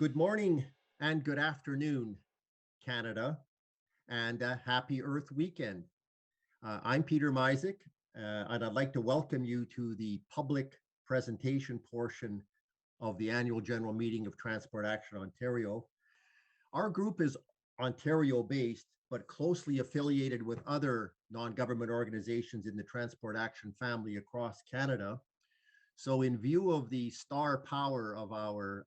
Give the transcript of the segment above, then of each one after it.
Good morning and good afternoon, Canada, and happy Earth Weekend. I'm Peter Miasek, and I'd like to welcome you to the public presentation portion of the annual general meeting of Transport Action Ontario. Our group is Ontario-based, but closely affiliated with other non-government organizations in the Transport Action family across Canada. So in view of the star power of our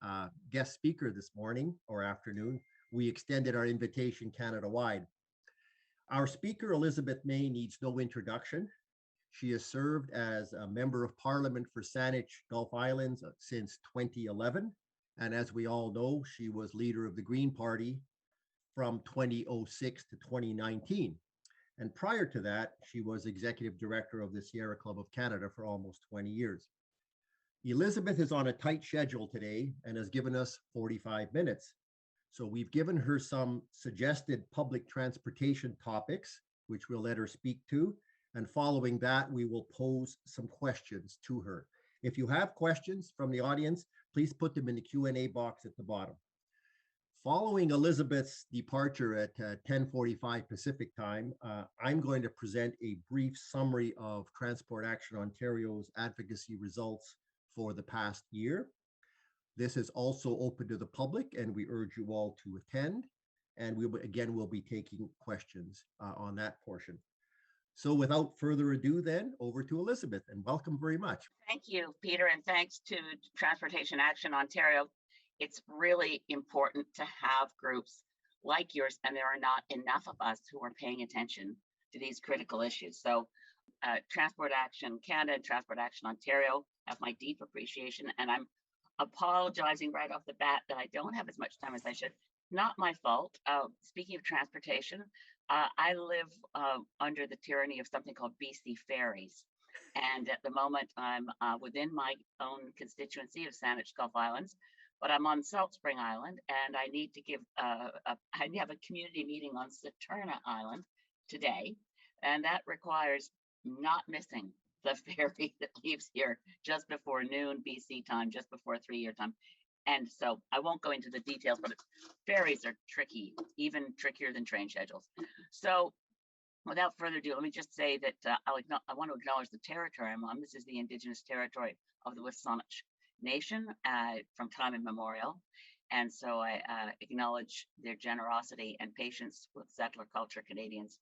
guest speaker this morning or afternoon, we extended our invitation Canada-wide. Our speaker, Elizabeth May, needs no introduction. She has served as a member of parliament for Saanich Gulf Islands since 2011. And as we all know, she was leader of the Green Party from 2006 to 2019. And prior to that, she was executive director of the Sierra Club of Canada for almost 20 years. Elizabeth is on a tight schedule today and has given us 45 minutes. So we've given her some suggested public transportation topics, which we'll let her speak to. And following that, we will pose some questions to her. If you have questions from the audience, please put them in the Q&A box at the bottom. Following Elizabeth's departure at 10:45 Pacific time, I'm going to present a brief summary of Transport Action Ontario's advocacy results for the past year. This is also open to the public, and we urge you all to attend. And we will be taking questions on that portion. So without further ado, then over to Elizabeth, and welcome very much. Thank you, Peter, and thanks to Transportation Action Ontario. It's really important to have groups like yours, and there are not enough of us who are paying attention to these critical issues. So Transport Action Canada and Transport Action Ontario have my deep appreciation, and I'm apologizing right off the bat that I don't have as much time as I should. Not my fault. Speaking of transportation, I live under the tyranny of something called BC ferries. And at the moment, I'm within my own constituency of Saanich Gulf Islands, but I'm on Salt Spring Island, and I need to give I have a community meeting on Saturna Island today, and that requires not missing the ferry that leaves here just before noon BC time, just before 3-year time. And so I won't go into the details, but ferries are tricky, even trickier than train schedules. So without further ado, let me just say that I want to acknowledge the territory I'm on. This is the Indigenous territory of the Saanich Nation from time immemorial. And so I acknowledge their generosity and patience with settler culture Canadians.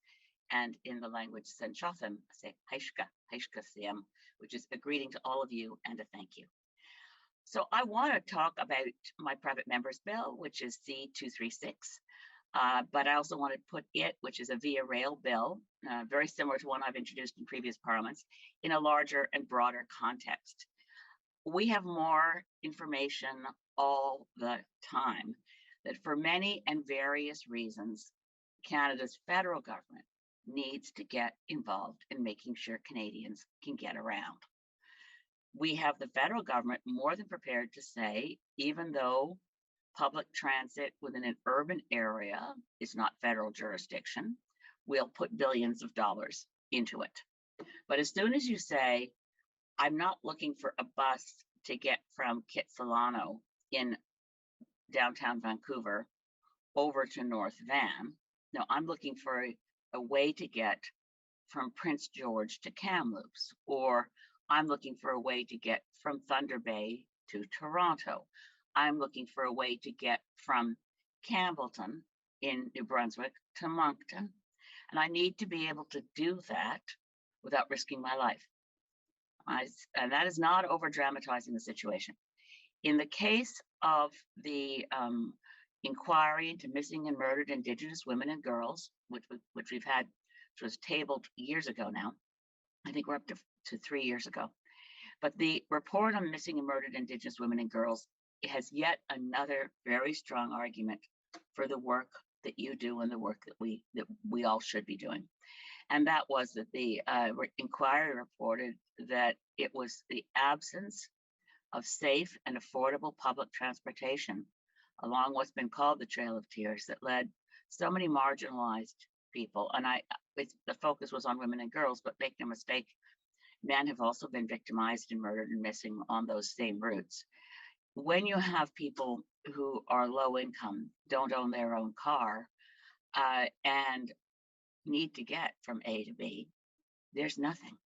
And in the language Senchothan, I say Haishka Siem, which is a greeting to all of you and a thank you. So I want to talk about my private members bill, which is C236, but I also want to put it, which is a via rail bill, very similar to one I've introduced in previous parliaments, in a larger and broader context. We have more information all the time that for many and various reasons, Canada's federal government needs to get involved in making sure Canadians can get around. We have the federal government more than prepared to say, even though public transit within an urban area is not federal jurisdiction, we'll put billions of dollars into it. But as soon as you say, I'm not looking for a bus to get from Kitsilano in downtown Vancouver over to North Van, no, I'm looking for a way to get from Prince George to Kamloops, or I'm looking for a way to get from Thunder Bay to Toronto. I'm looking for a way to get from Campbellton in New Brunswick to Moncton. And I need to be able to do that without risking my life. And that is not over dramatizing the situation. In the case of the inquiry into missing and murdered Indigenous women and girls, which we've had, which was tabled years ago now. I think we're up to 3 years ago. But the report on missing and murdered Indigenous women and girls has yet another very strong argument for the work that you do and the work that we all should be doing. And that was that the inquiry reported that it was the absence of safe and affordable public transportation along what's been called the Trail of Tears that led so many marginalized people. And the focus was on women and girls, but make no mistake, men have also been victimized and murdered and missing on those same routes. when you have people who are low income, don't own their own car, and need to get from A to B, there's nothing.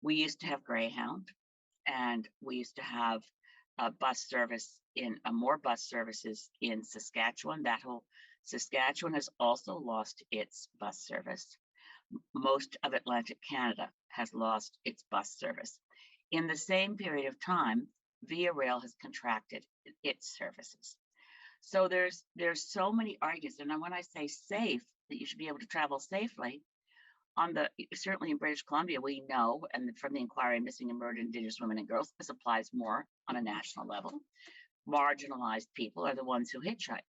We used to have Greyhound, and we used to have a bus service more bus services in Saskatchewan. That whole Saskatchewan has also lost its bus service. Most of Atlantic Canada has lost its bus service. In the same period of time, Via Rail has contracted its services. So there's so many arguments. And when I say safe, that you should be able to travel safely, certainly in British Columbia, we know, and from the inquiry on missing and murdered Indigenous women and girls, this applies more on a national level. Marginalized people are the ones who hitchhike.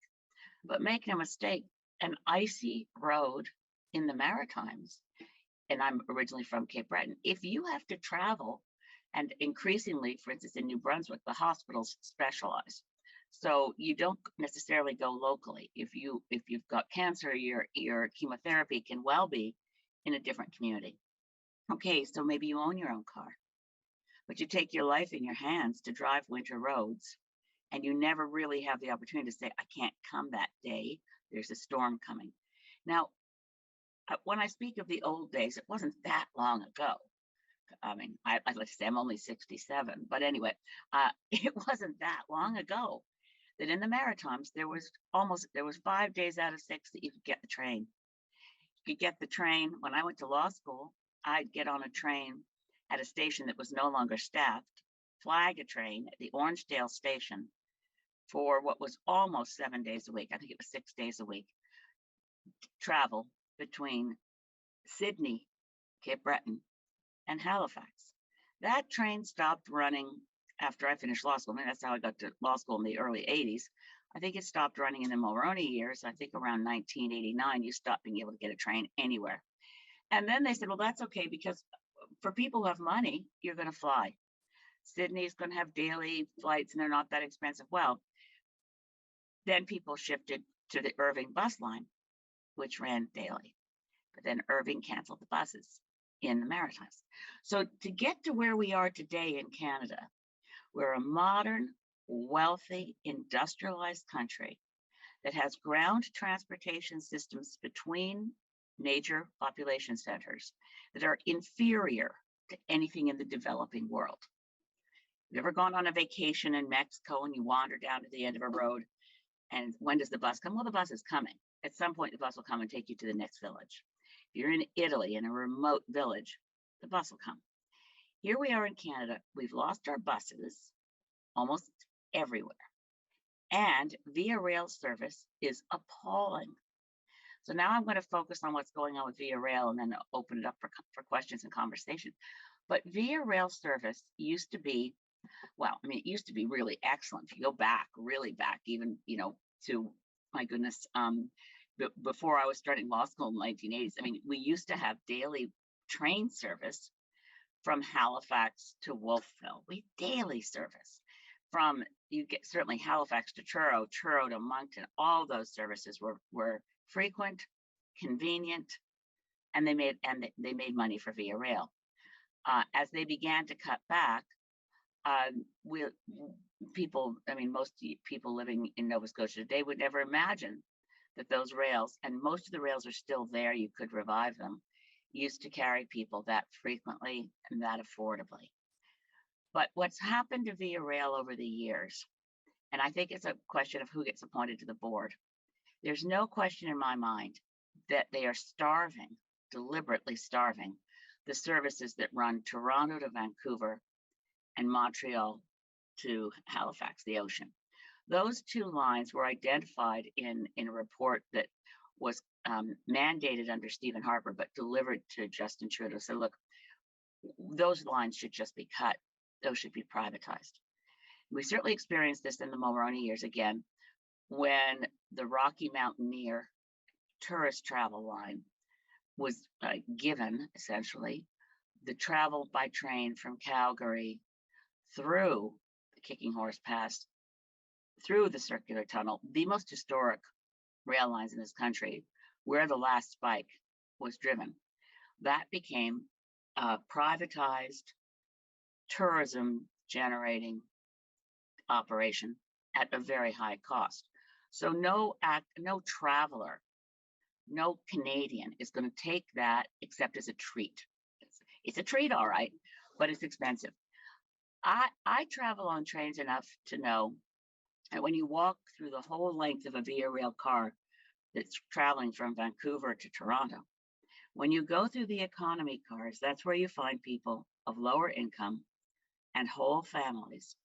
But make no mistake, an icy road in the Maritimes, and I'm originally from Cape Breton, if you have to travel, and increasingly, for instance, in New Brunswick, the hospitals specialize. So you don't necessarily go locally. If you've got cancer, your chemotherapy can well be in a different community. Okay, so maybe you own your own car, but you take your life in your hands to drive winter roads, and you never really have the opportunity to say, I can't come that day, there's a storm coming. Now, when I speak of the old days, it wasn't that long ago. I mean, I'd like to say I'm only 67, but anyway, it wasn't that long ago that in the Maritimes, there was 5 days out of 6 that you could get the train. You could get the train. When I went to law school, I'd get on a train at a station that was no longer staffed, flag a train at the Orangeville station for what was almost 7 days a week. I think it was 6 days a week. Travel between Sydney, Cape Breton, and Halifax. That train stopped running after I finished law school. I mean, that's how I got to law school in the early 80s. I think it stopped running in the Mulroney years. I think around 1989, you stopped being able to get a train anywhere. And then they said, well, that's okay, because for people who have money, you're going to fly. Sydney's going to have daily flights and they're not that expensive. Well, then people shifted to the Irving bus line, which ran daily. But then Irving canceled the buses in the Maritimes. So to get to where we are today in Canada, we're a modern, wealthy, industrialized country that has ground transportation systems between major population centers that are inferior to anything in the developing world. You've ever gone on a vacation in Mexico and you wander down to the end of a road, and when does the bus come? Well, the bus is coming. At some point, the bus will come and take you to the next village. If you're in Italy, in a remote village, the bus will come. Here we are in Canada. We've lost our buses almost everywhere. And Via Rail service is appalling. So now I'm going to focus on what's going on with Via Rail and then open it up for questions and conversation. But Via Rail service used to be, well, I mean, it used to be really excellent. If you go back, really back, even, to, my goodness, before I was starting law school in the 1980s, I mean, we used to have daily train service from Halifax to Wolfville. Daily service from, you get certainly Halifax to Truro to Moncton. All those services were frequent, convenient, and they made money for Via Rail. As they began to cut back, most people living in Nova Scotia today would never imagine that those rails, and most of the rails are still there, you could revive them, used to carry people that frequently and that affordably. But what's happened to Via Rail over the years, and I think it's a question of who gets appointed to the board, there's no question in my mind that they are starving, deliberately starving, the services that run Toronto to Vancouver and Montreal to Halifax, the ocean. Those two lines were identified in a report that was mandated under Stephen Harper, but delivered to Justin Trudeau. So look, those lines should just be cut. Those should be privatized. We certainly experienced this in the Mulroney years again, when the Rocky Mountaineer tourist travel line was given, essentially, the travel by train from Calgary through the Kicking Horse Pass, through the Circular Tunnel, the most historic rail lines in this country, where the last spike was driven. That became privatized, tourism generating operation at a very high cost. So no traveler, no Canadian is going to take that except as a treat. It's a treat, all right, but it's expensive. I travel on trains enough to know that when you walk through the whole length of a Via Rail car that's traveling from Vancouver to Toronto, when you go through the economy cars, that's where you find people of lower income and whole families,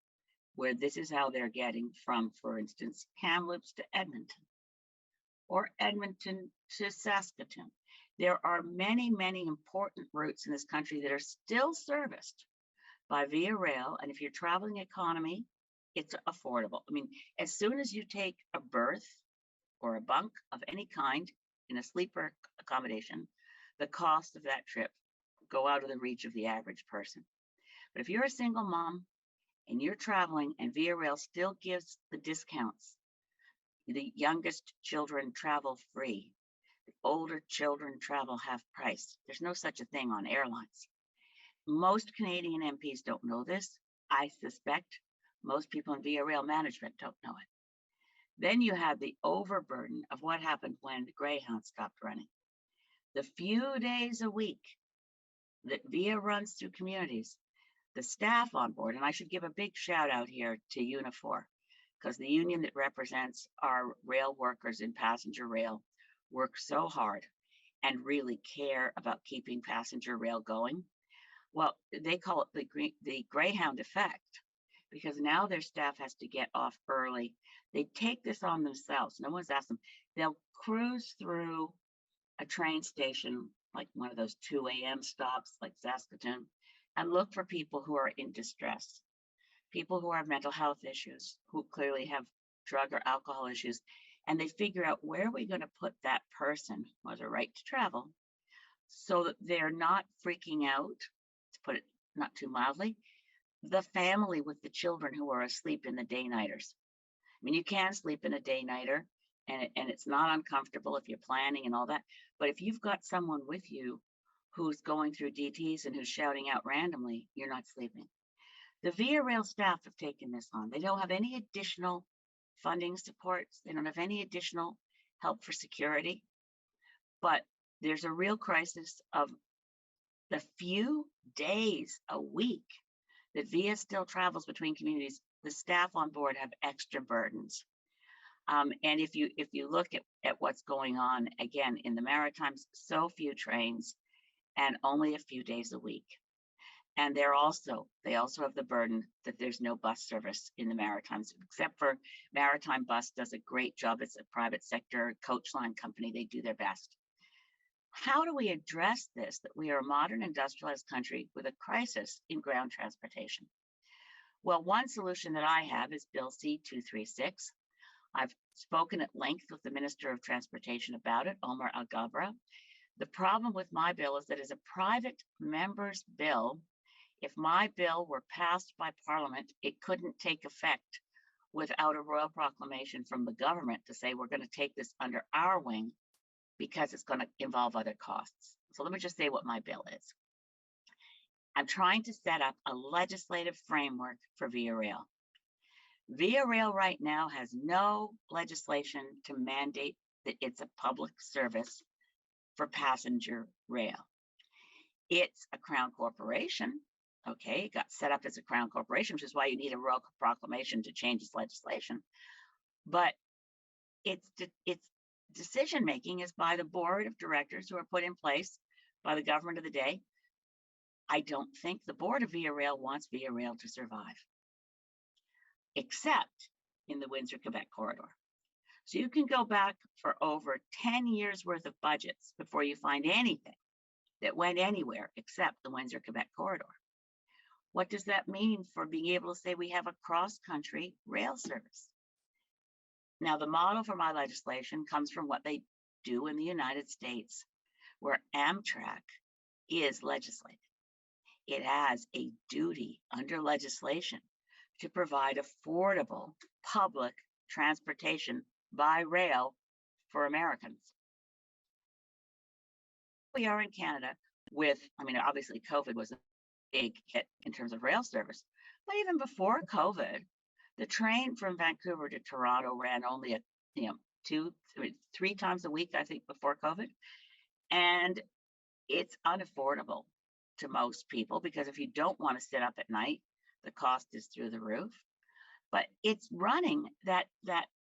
where this is how they're getting from, for instance, Kamloops to Edmonton or Edmonton to Saskatoon. There are many, many important routes in this country that are still serviced by Via Rail. And if you're traveling economy, it's affordable. I mean, as soon as you take a berth or a bunk of any kind in a sleeper accommodation, the cost of that trip go out of the reach of the average person. But if you're a single mom and you're traveling and Via Rail still gives the discounts, the youngest children travel free, the older children travel half price. There's no such a thing on airlines. Most Canadian MPs don't know this. I suspect most people in Via Rail management don't know it. Then you have the overburden of what happened when the Greyhound stopped running. The few days a week that Via runs through communities, the staff on board, and I should give a big shout out here to Unifor, because the union that represents our rail workers in passenger rail work so hard and really care about keeping passenger rail going. Well, they call it the Greyhound effect, because now their staff has to get off early. They take this on themselves. No one's asked them. They'll cruise through a train station, like one of those 2 a.m. stops like Saskatoon, and look for people who are in distress, people who have mental health issues, who clearly have drug or alcohol issues. And they figure out, where are we going to put that person who has a right to travel so that they're not freaking out, to put it not too mildly, the family with the children who are asleep in the day-nighters. I mean, you can sleep in a day-nighter and it's not uncomfortable if you're planning and all that. But if you've got someone with you who's going through DTs and who's shouting out randomly, you're not sleeping. The Via Rail staff have taken this on. They don't have any additional funding supports. They don't have any additional help for security. But there's a real crisis of the few days a week that Via still travels between communities. The staff on board have extra burdens. And if you look at what's going on, again, in the Maritimes, so few trains and only a few days a week. And they also have the burden that there's no bus service in the Maritimes, except for Maritime Bus does a great job. It's a private sector coach line company. They do their best. How do we address this, that we are a modern industrialized country with a crisis in ground transportation? Well, one solution that I have is Bill C-236. I've spoken at length with the Minister of Transportation about it, Omar Al-Gabra. The problem with my bill is that as a private member's bill, if my bill were passed by Parliament, it couldn't take effect without a royal proclamation from the government to say, we're going to take this under our wing because it's going to involve other costs. So let me just say what my bill is. I'm trying to set up a legislative framework for Via Rail. Via Rail right now has no legislation to mandate that it's a public service for passenger rail. It's a crown corporation. Okay, it got set up as a crown corporation, which is why you need a royal proclamation to change its legislation. But its decision making is by the board of directors who are put in place by the government of the day. I don't think the board of Via Rail wants Via Rail to survive, except in the Windsor-Quebec corridor. So you can go back for over 10 years worth of budgets before you find anything that went anywhere except the Windsor-Quebec corridor. What does that mean for being able to say we have a cross-country rail service? Now, the model for my legislation comes from what they do in the United States, where Amtrak is legislated. It has a duty under legislation to provide affordable public transportation by rail for Americans. We are in Canada with, obviously COVID was a big hit in terms of rail service, but even before COVID, The train from Vancouver to Toronto ran only at, you know, three times a week, I think, before COVID. And it's unaffordable to most people because if you don't want to sit up at night, the cost is through the roof. But it's running that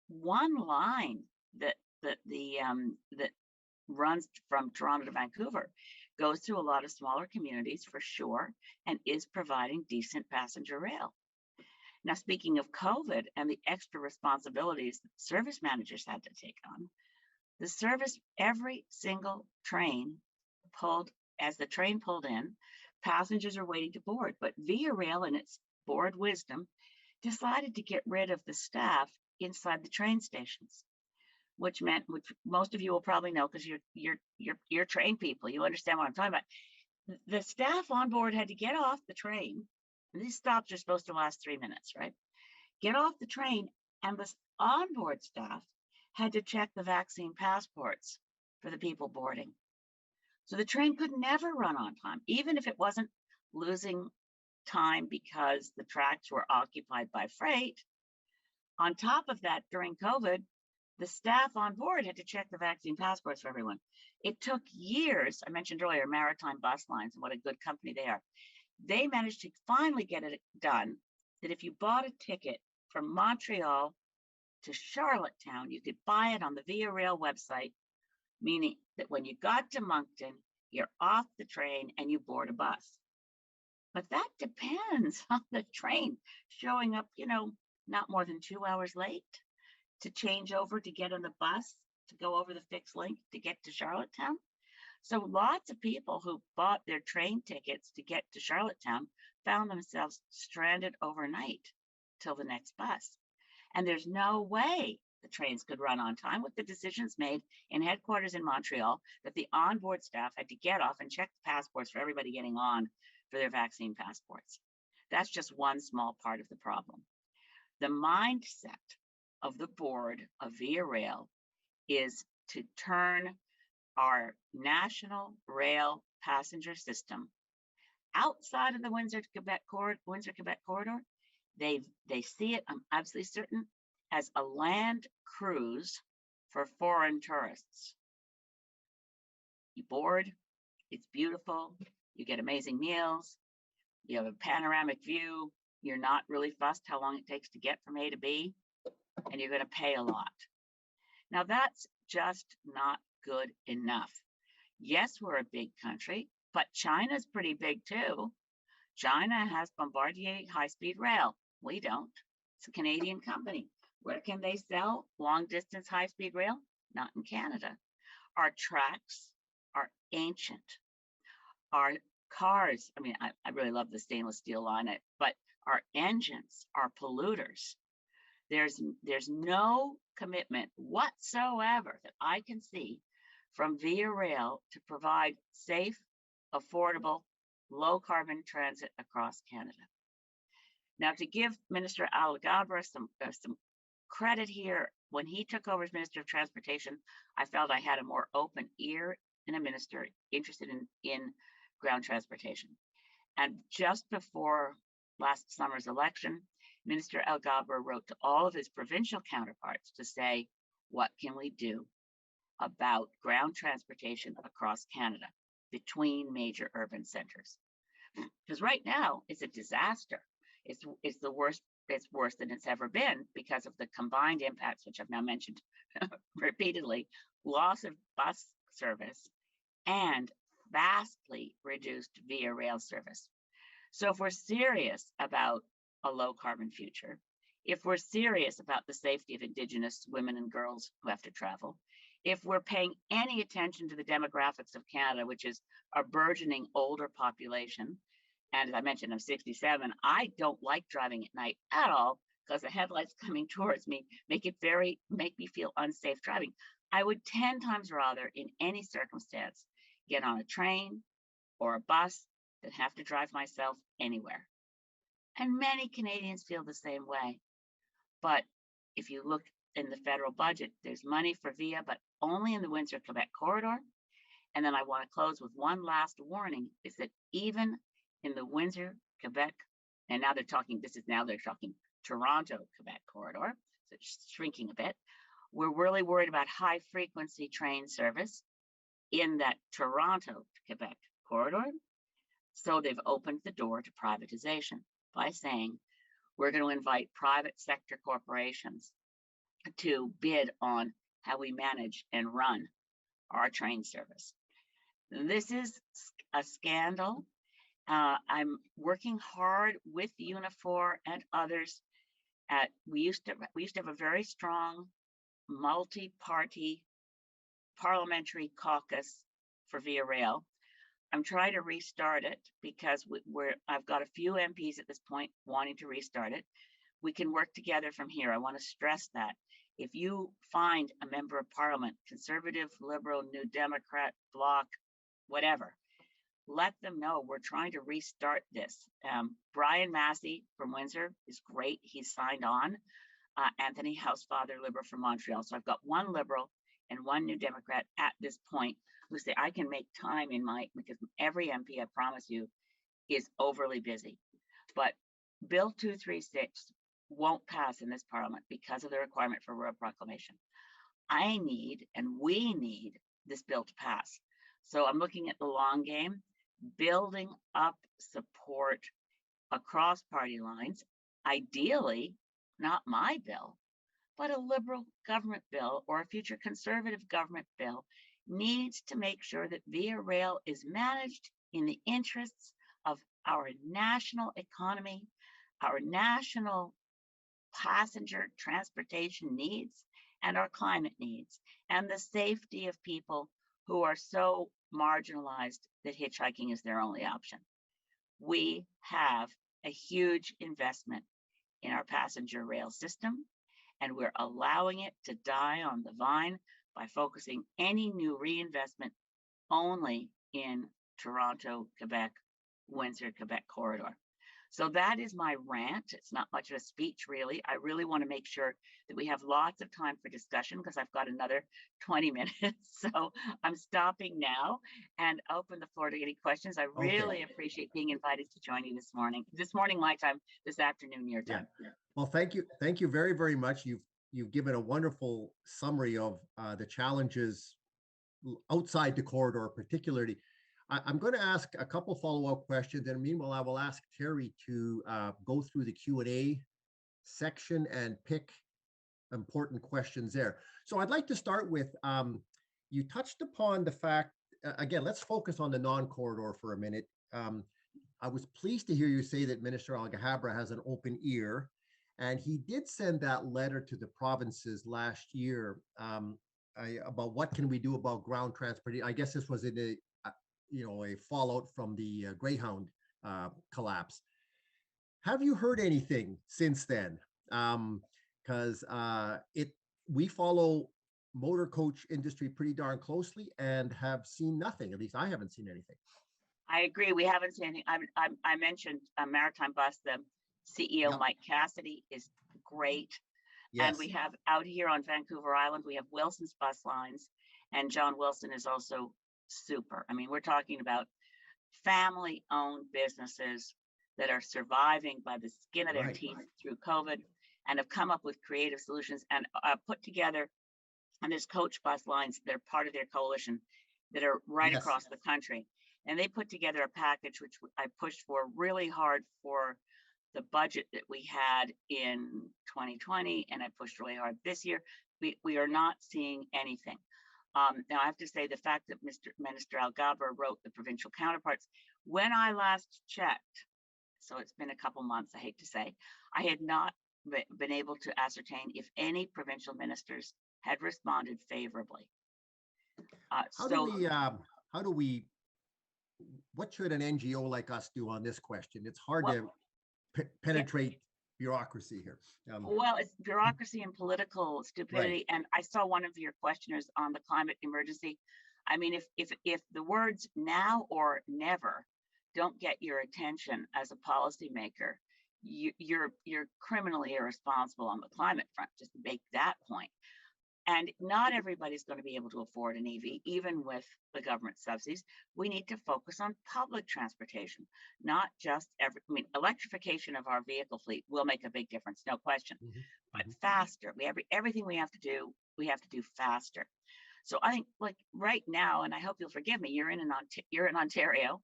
one line that runs from Toronto to Vancouver goes through a lot of smaller communities for sure and is providing decent passenger rail. Now, speaking of COVID and the extra responsibilities that service managers had to take on, the service, every single train as the train pulled in, passengers are waiting to board, but Via Rail in its board wisdom decided to get rid of the staff inside the train stations, which most of you will probably know because you're train people. You understand what I'm talking about. The staff on board had to get off the train, and these stops are supposed to last 3 minutes, right? Get off the train, and the onboard staff had to check the vaccine passports for the people boarding. So the train could never run on time, even if it wasn't losing time because the tracks were occupied by freight. On top of that, during COVID, the staff on board had to check the vaccine passports for everyone. It took years. I mentioned earlier Maritime Bus Lines and what a good company they are. They managed to finally get it done that if you bought a ticket from Montreal to Charlottetown, you could buy it on the Via Rail website, meaning that when you got to Moncton, you're off the train and you board a bus. But that depends on the train showing up, not more than 2 hours late to change over to get on the bus to go over the fixed link to get to Charlottetown. So lots of people who bought their train tickets to get to Charlottetown found themselves stranded overnight till the next bus. And there's no way the trains could run on time with the decisions made in headquarters in Montreal that the onboard staff had to get off and check the passports for everybody getting on for their vaccine passports. That's just one small part of the problem. The mindset of the board of Via Rail is to turn our national rail passenger system outside of the Windsor-Quebec corridor. They see it, I'm absolutely certain, as a land cruise for foreign tourists. You board, it's beautiful, you get amazing meals, you have a panoramic view, you're not really fussed how long it takes to get from A to B, and you're going to pay a lot. Now, that's just not good enough. Yes, we're a big country, but China's pretty big too. China has Bombardier high-speed rail. We don't. It's a Canadian company. Where can they sell long-distance high-speed rail? Not in Canada. Our tracks are ancient. Our cars, I really love the stainless steel on it, but our engines are polluters. There's no commitment whatsoever that I can see from Via Rail to provide safe, affordable, low-carbon transit across Canada. Now, to give Minister Algoma some credit here, when he took over as Minister of Transportation, I felt I had a more open ear and a minister interested in ground transportation. And just before last summer's election, Minister Algoma wrote to all of his provincial counterparts to say, what can we do about ground transportation across Canada between major urban centers? Because right now it's a disaster. It's the worst. It's worse than it's ever been because of the combined impacts, which I've now mentioned repeatedly: loss of bus service and vastly reduced Via Rail service. So if we're serious about a low carbon future, if we're serious about the safety of Indigenous women and girls who have to travel, if we're paying any attention to the demographics of Canada, which is a burgeoning older population, and as I mentioned, I'm 67, I don't like driving at night at all because the headlights coming towards me make me feel unsafe driving. I would 10 times rather, in any circumstance, get on a train or a bus than have to drive myself anywhere. And many Canadians feel the same way. But if you look in the federal budget, there's money for Via, but only in the Windsor-Quebec corridor. And then I want to close with one last warning, is that even in the Windsor-Quebec, and now they're talking Toronto Quebec corridor, so it's shrinking a bit. We're really worried about high frequency train service in that Toronto to Quebec corridor. So they've opened the door to privatization by saying we're going to invite private sector corporations to bid on how we manage and run our train service. This is a scandal. I'm working hard with Unifor and others. We used to have a very strong multi-party parliamentary caucus for Via Rail. I'm trying to restart it because I've got a few MPs at this point wanting to restart it. We can work together from here. I want to stress that. If you find a member of parliament, Conservative, Liberal, New Democrat, Bloc, whatever, let them know we're trying to restart this. Brian Massey from Windsor is great. He's signed on. Anthony Housefather, Liberal from Montreal. So I've got one Liberal and one New Democrat at this point who say I can make time because every MP, I promise you, is overly busy. But Bill 236 won't pass in this parliament because of the requirement for royal proclamation. I need, and we need, this bill to pass. So I'm looking at the long game, building up support across party lines, ideally, not my bill, but a Liberal government bill or a future Conservative government bill needs to make sure that Via Rail is managed in the interests of our national economy, our national passenger transportation needs, and our climate needs, and the safety of people who are so marginalized that hitchhiking is their only option. We have a huge investment in our passenger rail system, and we're allowing it to die on the vine by focusing any new reinvestment only in Toronto, Quebec, Windsor, Quebec corridor. So that is my rant. It's not much of a speech, really. I really want to make sure that we have lots of time for discussion because I've got another 20 minutes. So I'm stopping now and open the floor to any questions. I really appreciate being invited to join you this morning. This morning, my time, this afternoon, your time. Yeah. Well, thank you. Thank you very, very much. You've given a wonderful summary of the challenges outside the corridor, particularly. I'm going to ask a couple follow-up questions, and meanwhile, I will ask Terry to go through the Q&A section and pick important questions there. So I'd like to start with, you touched upon the fact, again, let's focus on the non-corridor for a minute. I was pleased to hear you say that Minister Algoma has an open ear, and he did send that letter to the provinces last year about what can we do about ground transport. I guess this was in a fallout from the Greyhound collapse. Have you heard anything since then? Because we follow motor coach industry pretty darn closely and have seen nothing. At least I haven't seen anything. I agree. We haven't seen anything. I mentioned Maritime Bus. The CEO, Mike Cassidy, is great. Yes. And we have out here on Vancouver Island, we have Wilson's Bus Lines, and John Wilson is also super. I mean, we're talking about family-owned businesses that are surviving by the skin of their teeth through COVID and have come up with creative solutions and put together, and there's coach bus lines, they're part of their coalition that are across the country. And they put together a package, which I pushed for really hard for the budget that we had in 2020, and I pushed really hard this year. We are not seeing anything. Now, I have to say the fact that Minister Algoma wrote the provincial counterparts, when I last checked, so it's been a couple months, I hate to say, I had not been able to ascertain if any provincial ministers had responded favorably. What should an NGO like us do on this question? It's hard to penetrate bureaucracy here. Well, it's bureaucracy and political stupidity. And I saw one of your questioners on the climate emergency. I mean, if the words now or never don't get your attention as a policymaker, you're criminally irresponsible on the climate front. Just make that point. And not everybody's going to be able to afford an EV, even with the government subsidies. We need to focus on public transportation, not just electrification of our vehicle fleet will make a big difference, no question, but faster. Everything we have to do faster. So I think, like right now, and I hope you'll forgive me, you're in Ontario.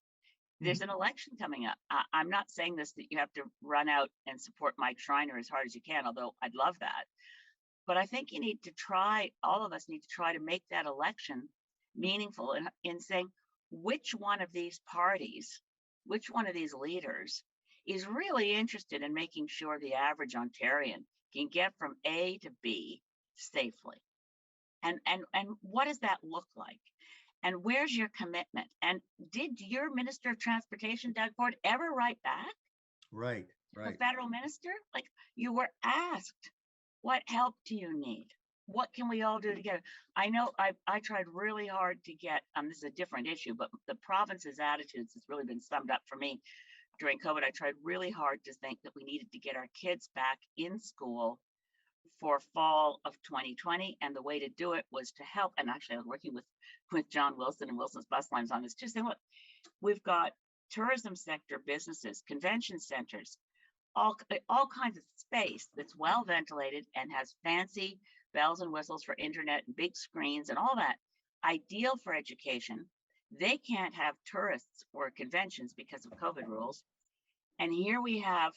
There's an election coming up. I'm not saying this that you have to run out and support Mike Schreiner as hard as you can, although I'd love that. But I think all of us need to try to make that election meaningful in saying which one of these parties, which one of these leaders is really interested in making sure the average Ontarian can get from A to B safely. And what does that look like? And where's your commitment? And did your Minister of Transportation, Doug Ford, ever write back? Right. The federal minister? Like, you were asked, what help do you need? What can we all do together? I know I tried really hard to get, this is a different issue, but the province's attitudes has really been summed up for me during COVID. I tried really hard to think that we needed to get our kids back in school for fall of 2020. And the way to do it was to help. And actually, I was working with John Wilson and Wilson's Bus Lines on this, just saying, look, we've got tourism sector businesses, convention centers, all kinds of space that's well ventilated and has fancy bells and whistles for internet and big screens and all that, ideal for education. They can't have tourists or conventions because of COVID rules. And here we have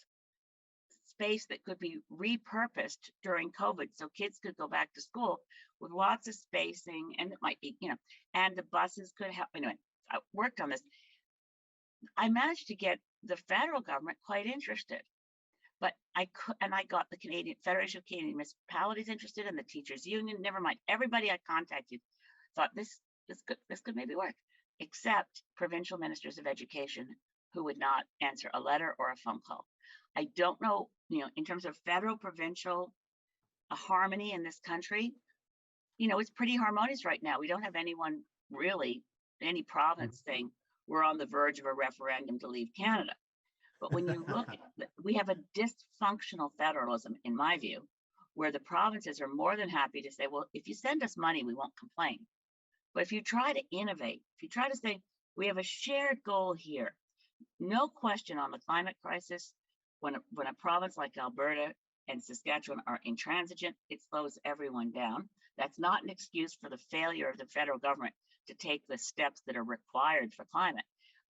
space that could be repurposed during COVID so kids could go back to school with lots of spacing, and it might be, and the buses could help. Anyway, I worked on this. I managed to get the federal government quite interested. But I got the Canadian Federation of Canadian Municipalities interested, and the teachers union. Never mind, everybody I contacted thought this could maybe work, except provincial ministers of education who would not answer a letter or a phone call. I don't know, in terms of federal provincial harmony in this country, it's pretty harmonious right now. We don't have anyone really, any province saying we're on the verge of a referendum to leave Canada. But when you look, we have a dysfunctional federalism, in my view, where the provinces are more than happy to say, well, if you send us money, we won't complain. But if you try to innovate, if you try to say, we have a shared goal here, no question on the climate crisis, when a province like Alberta and Saskatchewan are intransigent, it slows everyone down. That's not an excuse for the failure of the federal government to take the steps that are required for climate.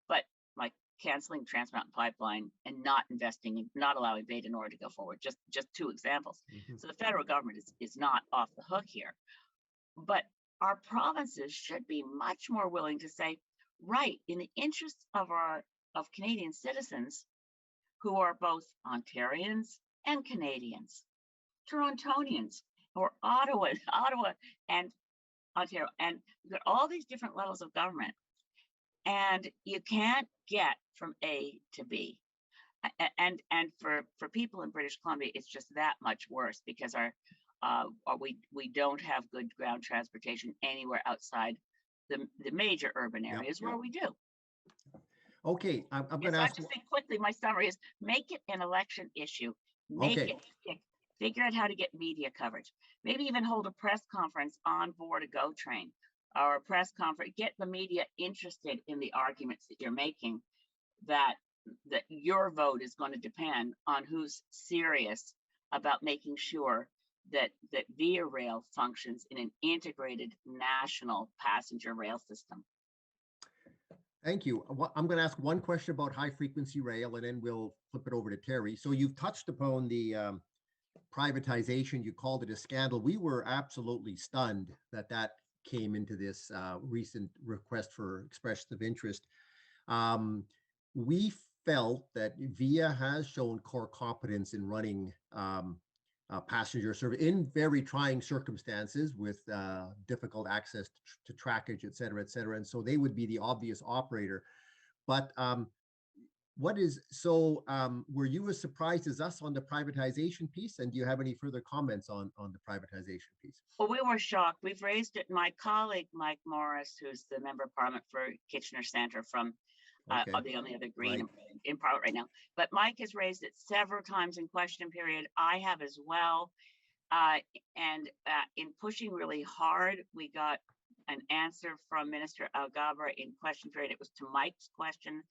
But like canceling Trans Mountain Pipeline and not allowing Bay du Nord to go forward, just two examples. So the federal government is not off the hook here. But our provinces should be much more willing to say, right, in the interests of Canadian citizens who are both Ontarians and Canadians, Torontonians, or Ottawa and Ontario, and you've got all these different levels of government, and you can't get from A to B. And for people in British Columbia, it's just that much worse because we don't have good ground transportation anywhere outside the major urban areas where we do. Okay, I'm going to ask. Just say quickly, my summary is make it an election issue. Figure out how to get media coverage. Maybe even hold a press conference on board a GO train or a press conference. Get the media interested in the arguments that you're making, that your vote is going to depend on who's serious about making sure that Via Rail functions in an integrated national passenger rail system. Thank you. I'm going to ask one question about high frequency rail, and then we'll flip it over to Terry. So you've touched upon the privatization. You called it a scandal. We were absolutely stunned that came into this recent request for expression of interest. We felt that Via has shown core competence in running passenger service in very trying circumstances with difficult access to trackage, et cetera, et cetera. And so they would be the obvious operator. But were you as surprised as us on the privatization piece? And do you have any further comments on the privatization piece? Well, we were shocked. We've raised it. My colleague, Mike Morris, who's the member of Parliament for Kitchener Centre from the only other Green in Parliament right now. But Mike has raised it several times in question period. I have as well. And in pushing really hard, we got an answer from Minister Algoma in question period. It was to Mike's question.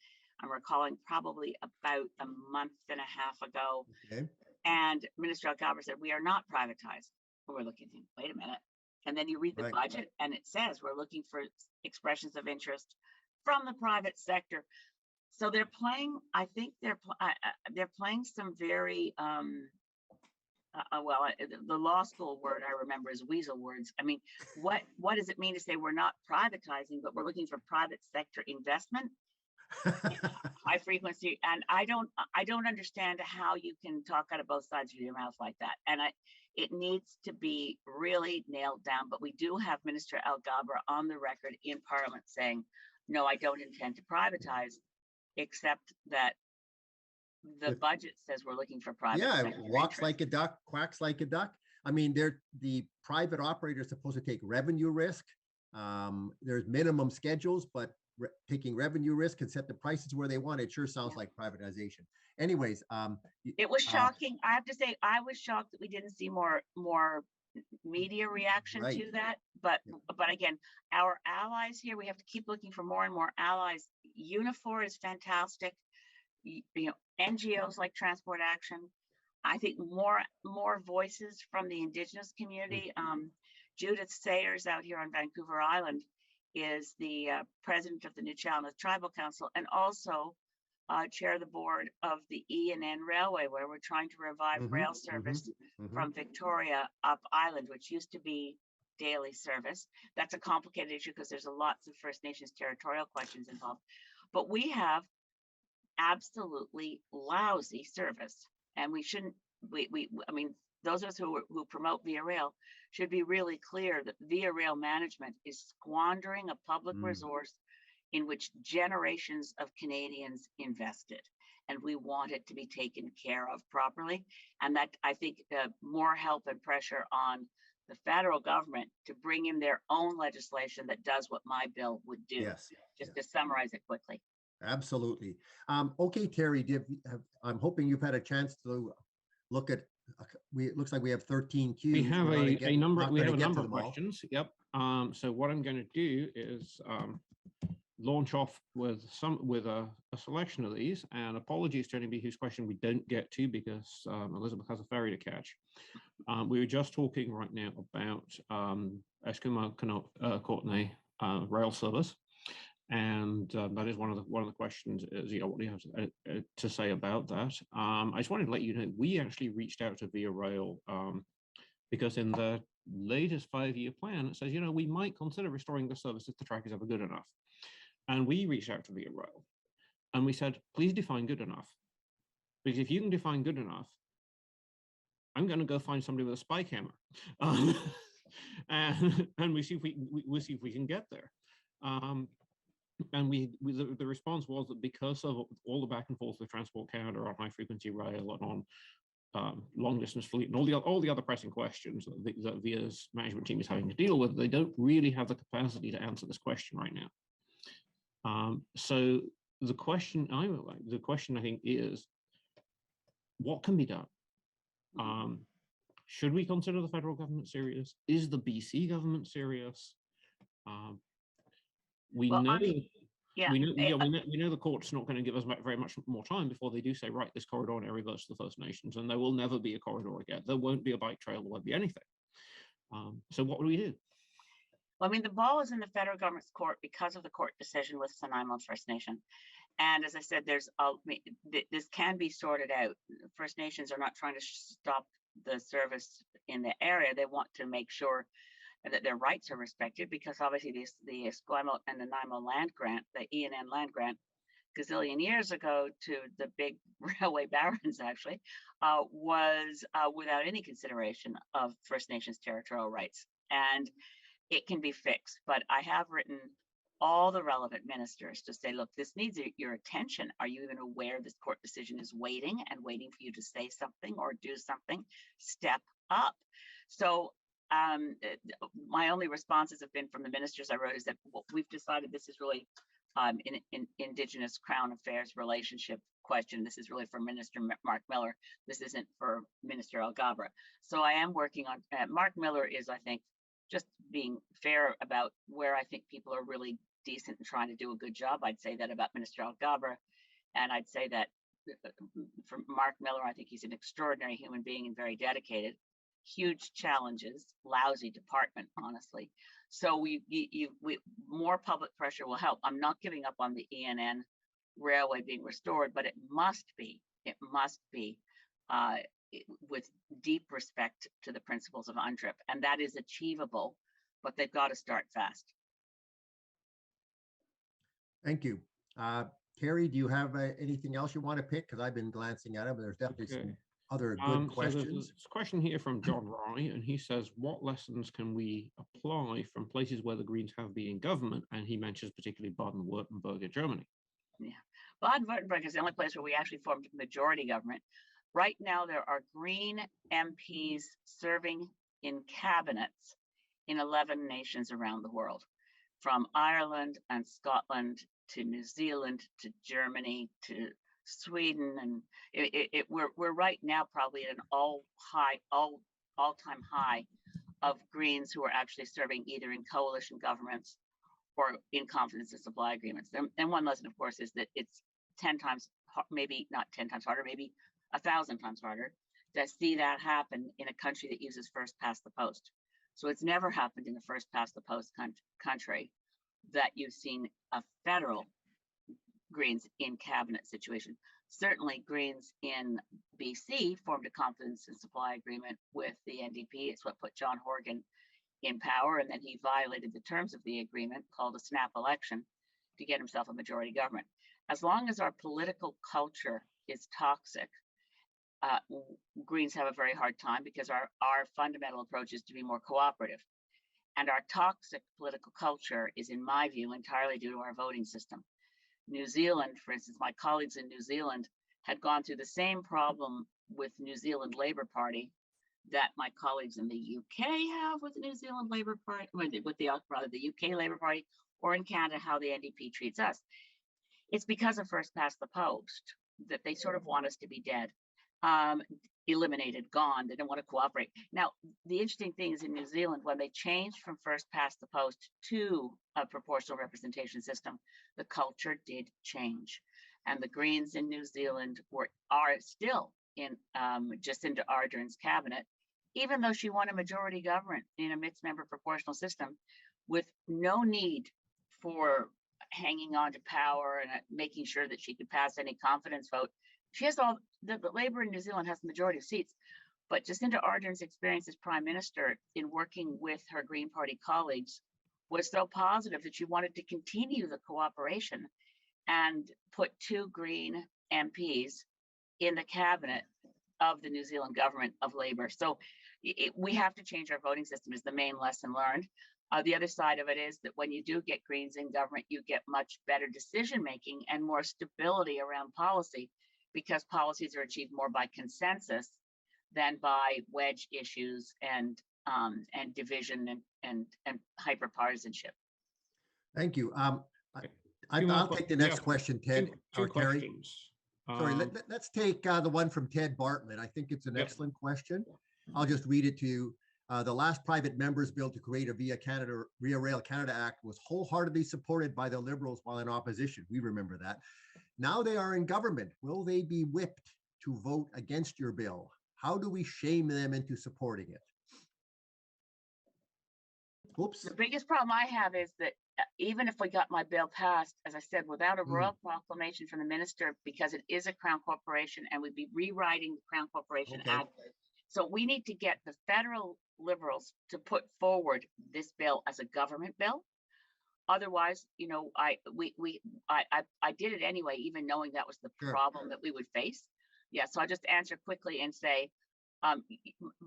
I'm recalling probably about a month and a half ago. Okay. And Minister Algoma said, we are not privatized. We're looking, wait a minute. And then you read the budget and it says we're looking for expressions of interest from the private sector. So they're playing, I think they're playing some very, the law school word I remember is weasel words. I mean, what does it mean to say we're not privatizing, but we're looking for private sector investment? High frequency, and I don't understand how you can talk out of both sides of your mouth like that. And it needs to be really nailed down. But we do have Minister Algoma on the record in Parliament saying, no, I don't intend to privatize, except that the budget says we're looking for private. Yeah, walks like a duck, quacks like a duck. I mean, the private operator is supposed to take revenue risk. There's minimum schedules, but taking revenue risk and set the prices where they want. It sure sounds like privatization. Anyways, it was shocking. I have to say, I was shocked that we didn't see more media reaction to that. But again, our allies here, we have to keep looking for more and more allies. Unifor is fantastic. NGOs like Transport Action. I think more voices from the Indigenous community. Judith Sayers out here on Vancouver Island is the president of the New Chalmers Tribal Council, and also chair the board of the E&N Railway, where we're trying to revive rail service from Victoria up Island, which used to be daily service. That's a complicated issue because there's lots of First Nations territorial questions involved. But we have absolutely lousy service, and we shouldn't. I mean, those of us who promote Via Rail should be really clear that Via Rail management is squandering a public resource in which generations of Canadians invested, and we want it to be taken care of properly. And that, I think, more help and pressure on the federal government to bring in their own legislation that does what my bill would do. Just to summarize it quickly. Absolutely. Okay, Terry, I'm hoping you've had a chance to look at. It looks like we have 13 queues. We have a number of questions. Yep. So what I'm going to do is launch off with a selection of these. And apologies to anybody whose question we don't get to because Elizabeth has a ferry to catch. We were just talking right now about Eskimo Courtenay rail service. And that is one of the questions is, what do you have to say about that? I just wanted to let you know, we actually reached out to Via Rail because in the latest 5-year plan, it says, we might consider restoring the service if the track is ever good enough. And we reached out to Via Rail and we said, please define good enough. Because if you can define good enough, I'm going to go find somebody with a spike hammer. And we'll see if we can get there. And the response was that because of all the back and forth with Transport Canada on high frequency rail and on long distance fleet and all the other pressing questions that Via's management team is having to deal with, they don't really have the capacity to answer this question right now. So the question I think is, what can be done? Should we consider the federal government serious? Is the BC government serious? We know the court's not going to give us very much more time before they do say, right, this corridor now reverts to the First Nations, and there will never be a corridor again. There won't be a bike trail, there won't be anything. So what do we do? Well, I mean, the ball is in the federal government's court because of the court decision with Nanaimo First Nation. And as I said, this can be sorted out. First Nations are not trying to stop the service in the area. They want to make sure that their rights are respected, because obviously the Esquimalt and Nanaimo land grant, the E&N land grant, gazillion years ago to the big railway barons actually, was without any consideration of First Nations territorial rights. And it can be fixed, but I have written all the relevant ministers to say, look, this needs your attention. Are you even aware this court decision is waiting for you to say something or do something? Step up. So my only responses have been from the ministers I wrote is that we've decided this is really in Indigenous Crown Affairs relationship question. This is really for Minister Mark Miller. This isn't for Minister Algoma. So I am working on, Mark Miller is, I think, just being fair about where I think people are really decent and trying to do a good job. I'd say that about Minister Algoma. And I'd say that for Mark Miller, I think he's an extraordinary human being and very dedicated. Huge challenges, lousy department, honestly. So we more public pressure will help. I'm not giving up on the ENN railway being restored, but it must be with deep respect to the principles of UNTRIP, and that is achievable, but they've got to start fast. Thank you. Carrie, do you have anything else you want to pick? Because I've been glancing at it, but there's definitely some other good questions. So there's a question here from John Rye, and he says, what lessons can we apply from places where the Greens have been in government? And he mentions particularly Baden-Württemberg in Germany. Yeah, Baden-Württemberg is the only place where we actually formed majority government. Right now, there are Green MPs serving in cabinets in 11 nations around the world, from Ireland and Scotland to New Zealand to Germany to Sweden, and we're right now probably at an all-time high of Greens who are actually serving either in coalition governments or in confidence and supply agreements. And one lesson, of course, is that it's 10 times, maybe not 10 times harder, maybe 1,000 times harder to see that happen in a country that uses first past the post. So it's never happened in the first past the post country that you've seen a federal Greens in cabinet situation. Certainly Greens in BC formed a confidence and supply agreement with the NDP. It's what put John Horgan in power, and then he violated the terms of the agreement, called a snap election, to get himself a majority government. As long as our political culture is toxic, Greens have a very hard time, because our fundamental approach is to be more cooperative. And our toxic political culture is, in my view, entirely due to our voting system. New Zealand, for instance, my colleagues in New Zealand had gone through the same problem with New Zealand Labour Party that my colleagues in the UK have with the New Zealand Labour Party, with the UK Labour Party, or in Canada, how the NDP treats us. It's because of first past the post that they sort of want us to be dead, eliminated, gone. They don't want to cooperate. Now, the interesting thing is, in New Zealand, when they changed from first past the post to a proportional representation system, the culture did change. And the Greens in New Zealand are still in Jacinda Ardern's cabinet, even though she won a majority government in a mixed member proportional system, with no need for hanging on to power and making sure that she could pass any confidence vote. She has all the Labour in New Zealand has the majority of seats, but Jacinda Ardern's experience as Prime Minister in working with her Green Party colleagues was so positive that she wanted to continue the cooperation and put 2 Green MPs in the cabinet of the New Zealand government of Labour. So we have to change our voting system, is the main lesson learned. The other side of it is that when you do get Greens in government, you get much better decision making and more stability around policy, because policies are achieved more by consensus than by wedge issues and division and hyperpartisanship. Thank you. I'll take the next question, Ted. Two questions. Sorry, let's take the one from Ted Bartlett. I think it's an excellent question. I'll just read it to you. The last private member's bill to create a Via Rail Canada Act was wholeheartedly supported by the Liberals while in opposition. We remember that. Now they are in government. Will they be whipped to vote against your bill? How do we shame them into supporting it? Oops. The biggest problem I have is that even if we got my bill passed, as I said, without a royal proclamation from the minister, because it is a Crown Corporation and we'd be rewriting the Crown Corporation Act. So we need to get the federal Liberals to put forward this bill as a government bill. Otherwise, you know, I did it anyway, even knowing that was the problem that we would face. Yeah, so I'll just answer quickly and say,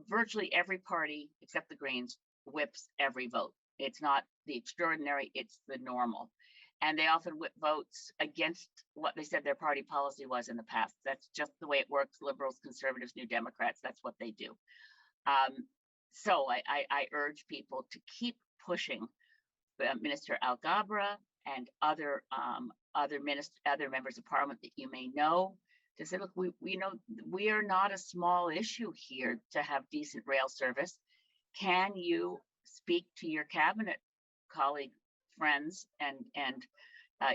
virtually every party except the Greens whips every vote. It's not the extraordinary, it's the normal. And they often whip votes against what they said their party policy was in the past. That's just the way it works. Liberals, Conservatives, New Democrats, that's what they do. So I urge people to keep pushing Minister Algoma and other other members of parliament that you may know, to say, look, we know we are not a small issue here to have decent rail service. Can you speak to your cabinet colleague, friends, and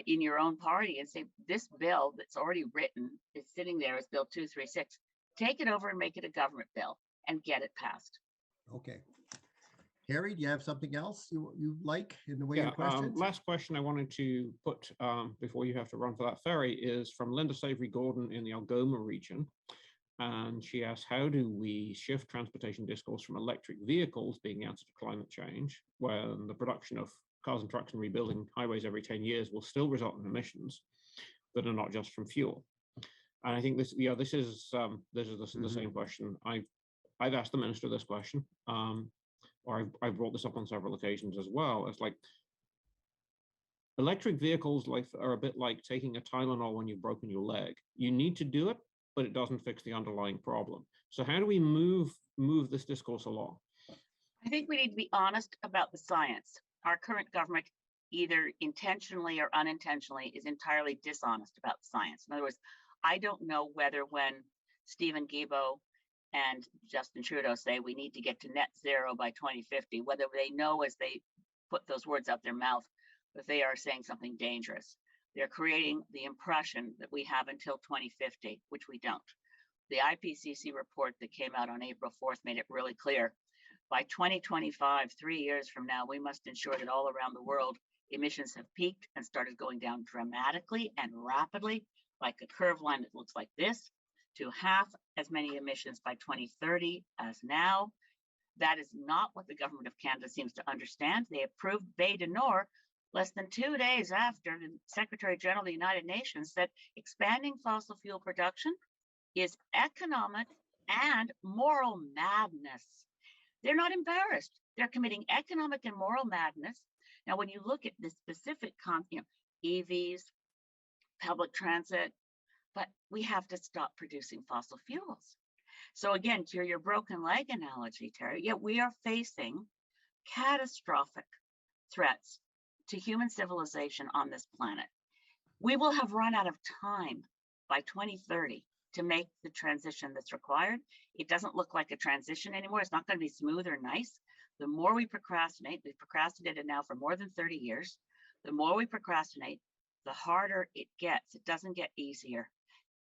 in your own party and say, this bill that's already written is sitting there as Bill 236. Take it over and make it a government bill and get it passed. Okay. Harry, do you have something else you like in the way of questions? Last question I wanted to put before you have to run for that ferry is from Linda Savory Gordon in the Algoma region. And she asks, how do we shift transportation discourse from electric vehicles being the answer to climate change, when the production of cars and trucks and rebuilding highways every 10 years will still result in emissions that are not just from fuel? And I think this is the same question. I've asked the minister this question, or I've brought this up on several occasions as well. It's like electric vehicles are a bit like taking a Tylenol when you've broken your leg. You need to do it, but it doesn't fix the underlying problem. So how do we move this discourse along? I think we need to be honest about the science. Our current government, either intentionally or unintentionally, is entirely dishonest about science. In other words, I don't know whether when Stephen Guilbeault and Justin Trudeau say we need to get to net zero by 2050, whether they know as they put those words out their mouth that they are saying something dangerous. They're creating the impression that we have until 2050, which we don't. The IPCC report that came out on April 4th made it really clear. By 2025, 3 years from now, we must ensure that all around the world, emissions have peaked and started going down dramatically and rapidly, like a curved line that looks like this, to half as many emissions by 2030 as now. That is not what the government of Canada seems to understand. They approved Bay du Nord less than 2 days after the Secretary General of the United Nations said expanding fossil fuel production is economic and moral madness. They're not embarrassed. They're committing economic and moral madness. Now, when you look at the specific EVs, public transit, but we have to stop producing fossil fuels. So again, to your broken leg analogy, Terry, yeah, we are facing catastrophic threats to human civilization on this planet. We will have run out of time by 2030 to make the transition that's required. It doesn't look like a transition anymore. It's not going to be smooth or nice. The more we procrastinate, we've procrastinated now for more than 30 years. The more we procrastinate, the harder it gets. It doesn't get easier.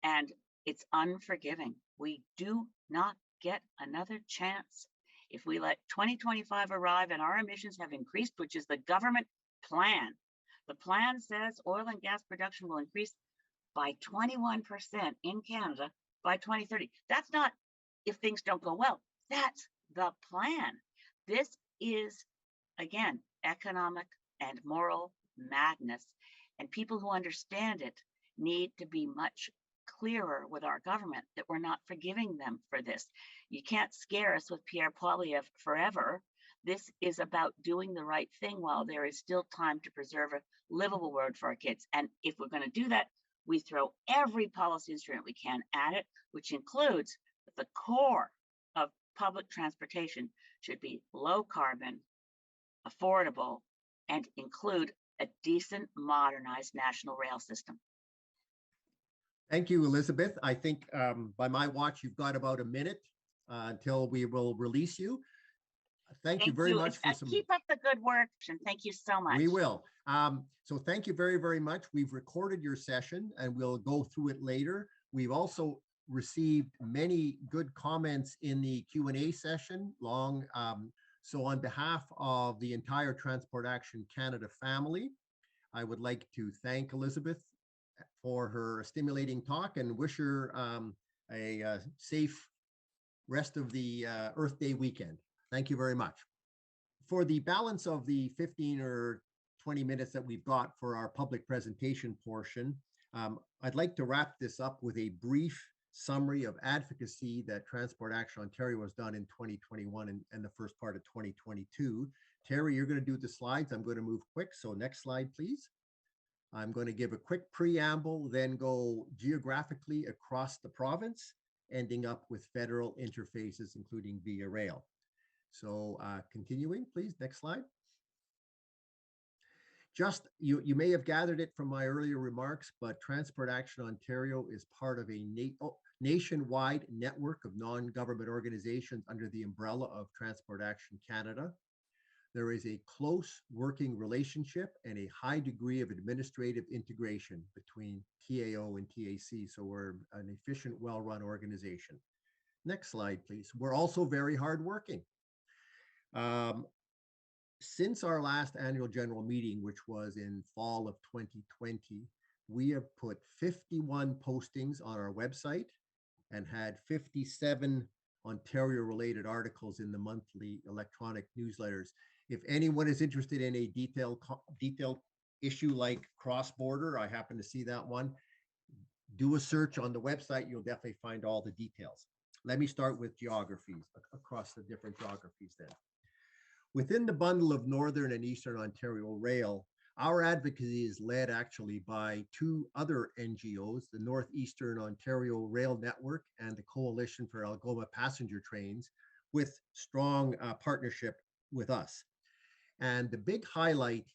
And it's unforgiving. We do not get another chance. If we let 2025 arrive and our emissions have increased, which is the government plan. The plan says oil and gas production will increase by 21% in Canada by 2030. That's not if things don't go well. That's the plan. This is, again, economic and moral madness. And people who understand it need to be much clearer with our government that we're not forgiving them for this. You can't scare us with Pierre Poilievre forever. This is about doing the right thing while there is still time to preserve a livable world for our kids. And if we're going to do that, we throw every policy instrument we can at it, which includes the core of public transportation should be low carbon, affordable, and include a decent, modernized national rail system. Thank you, Elizabeth. I think by my watch, you've got about a minute until we will release you. Thank you very much for some. Keep up the good work, and thank you so much. We will. So thank you very, very much. We've recorded your session and we'll go through it later. We've also received many good comments in the Q&A session long. So on behalf of the entire Transport Action Canada family, I would like to thank Elizabeth for her stimulating talk and wish her a safe rest of the Earth Day weekend. Thank you very much. For the balance of the 15 or 20 minutes that we've got for our public presentation portion, I'd like to wrap this up with a brief summary of advocacy that Transport Action Ontario has done in 2021 and the first part of 2022. Terry, you're going to do the slides. I'm going to move quick. So next slide, please. I'm going to give a quick preamble, then go geographically across the province, ending up with federal interfaces, including via rail. So continuing, please, next slide. Just, you may have gathered it from my earlier remarks, but Transport Action Ontario is part of a nationwide network of non-government organizations under the umbrella of Transport Action Canada. There is a close working relationship and a high degree of administrative integration between TAO and TAC. So we're an efficient, well-run organization. Next slide, please. We're also very hardworking. Since our last annual general meeting, which was in fall of 2020, we have put 51 postings on our website and had 57 Ontario-related articles in the monthly electronic newsletters. If anyone is interested in a detailed issue like cross-border, I happen to see that one, do a search on the website, you'll definitely find all the details. Let me start with geographies, across the different geographies then. Within the bundle of Northern and Eastern Ontario Rail, our advocacy is led actually by two other NGOs, the Northeastern Ontario Rail Network and the Coalition for Algoma Passenger Trains, with strong partnership with us. And the big highlight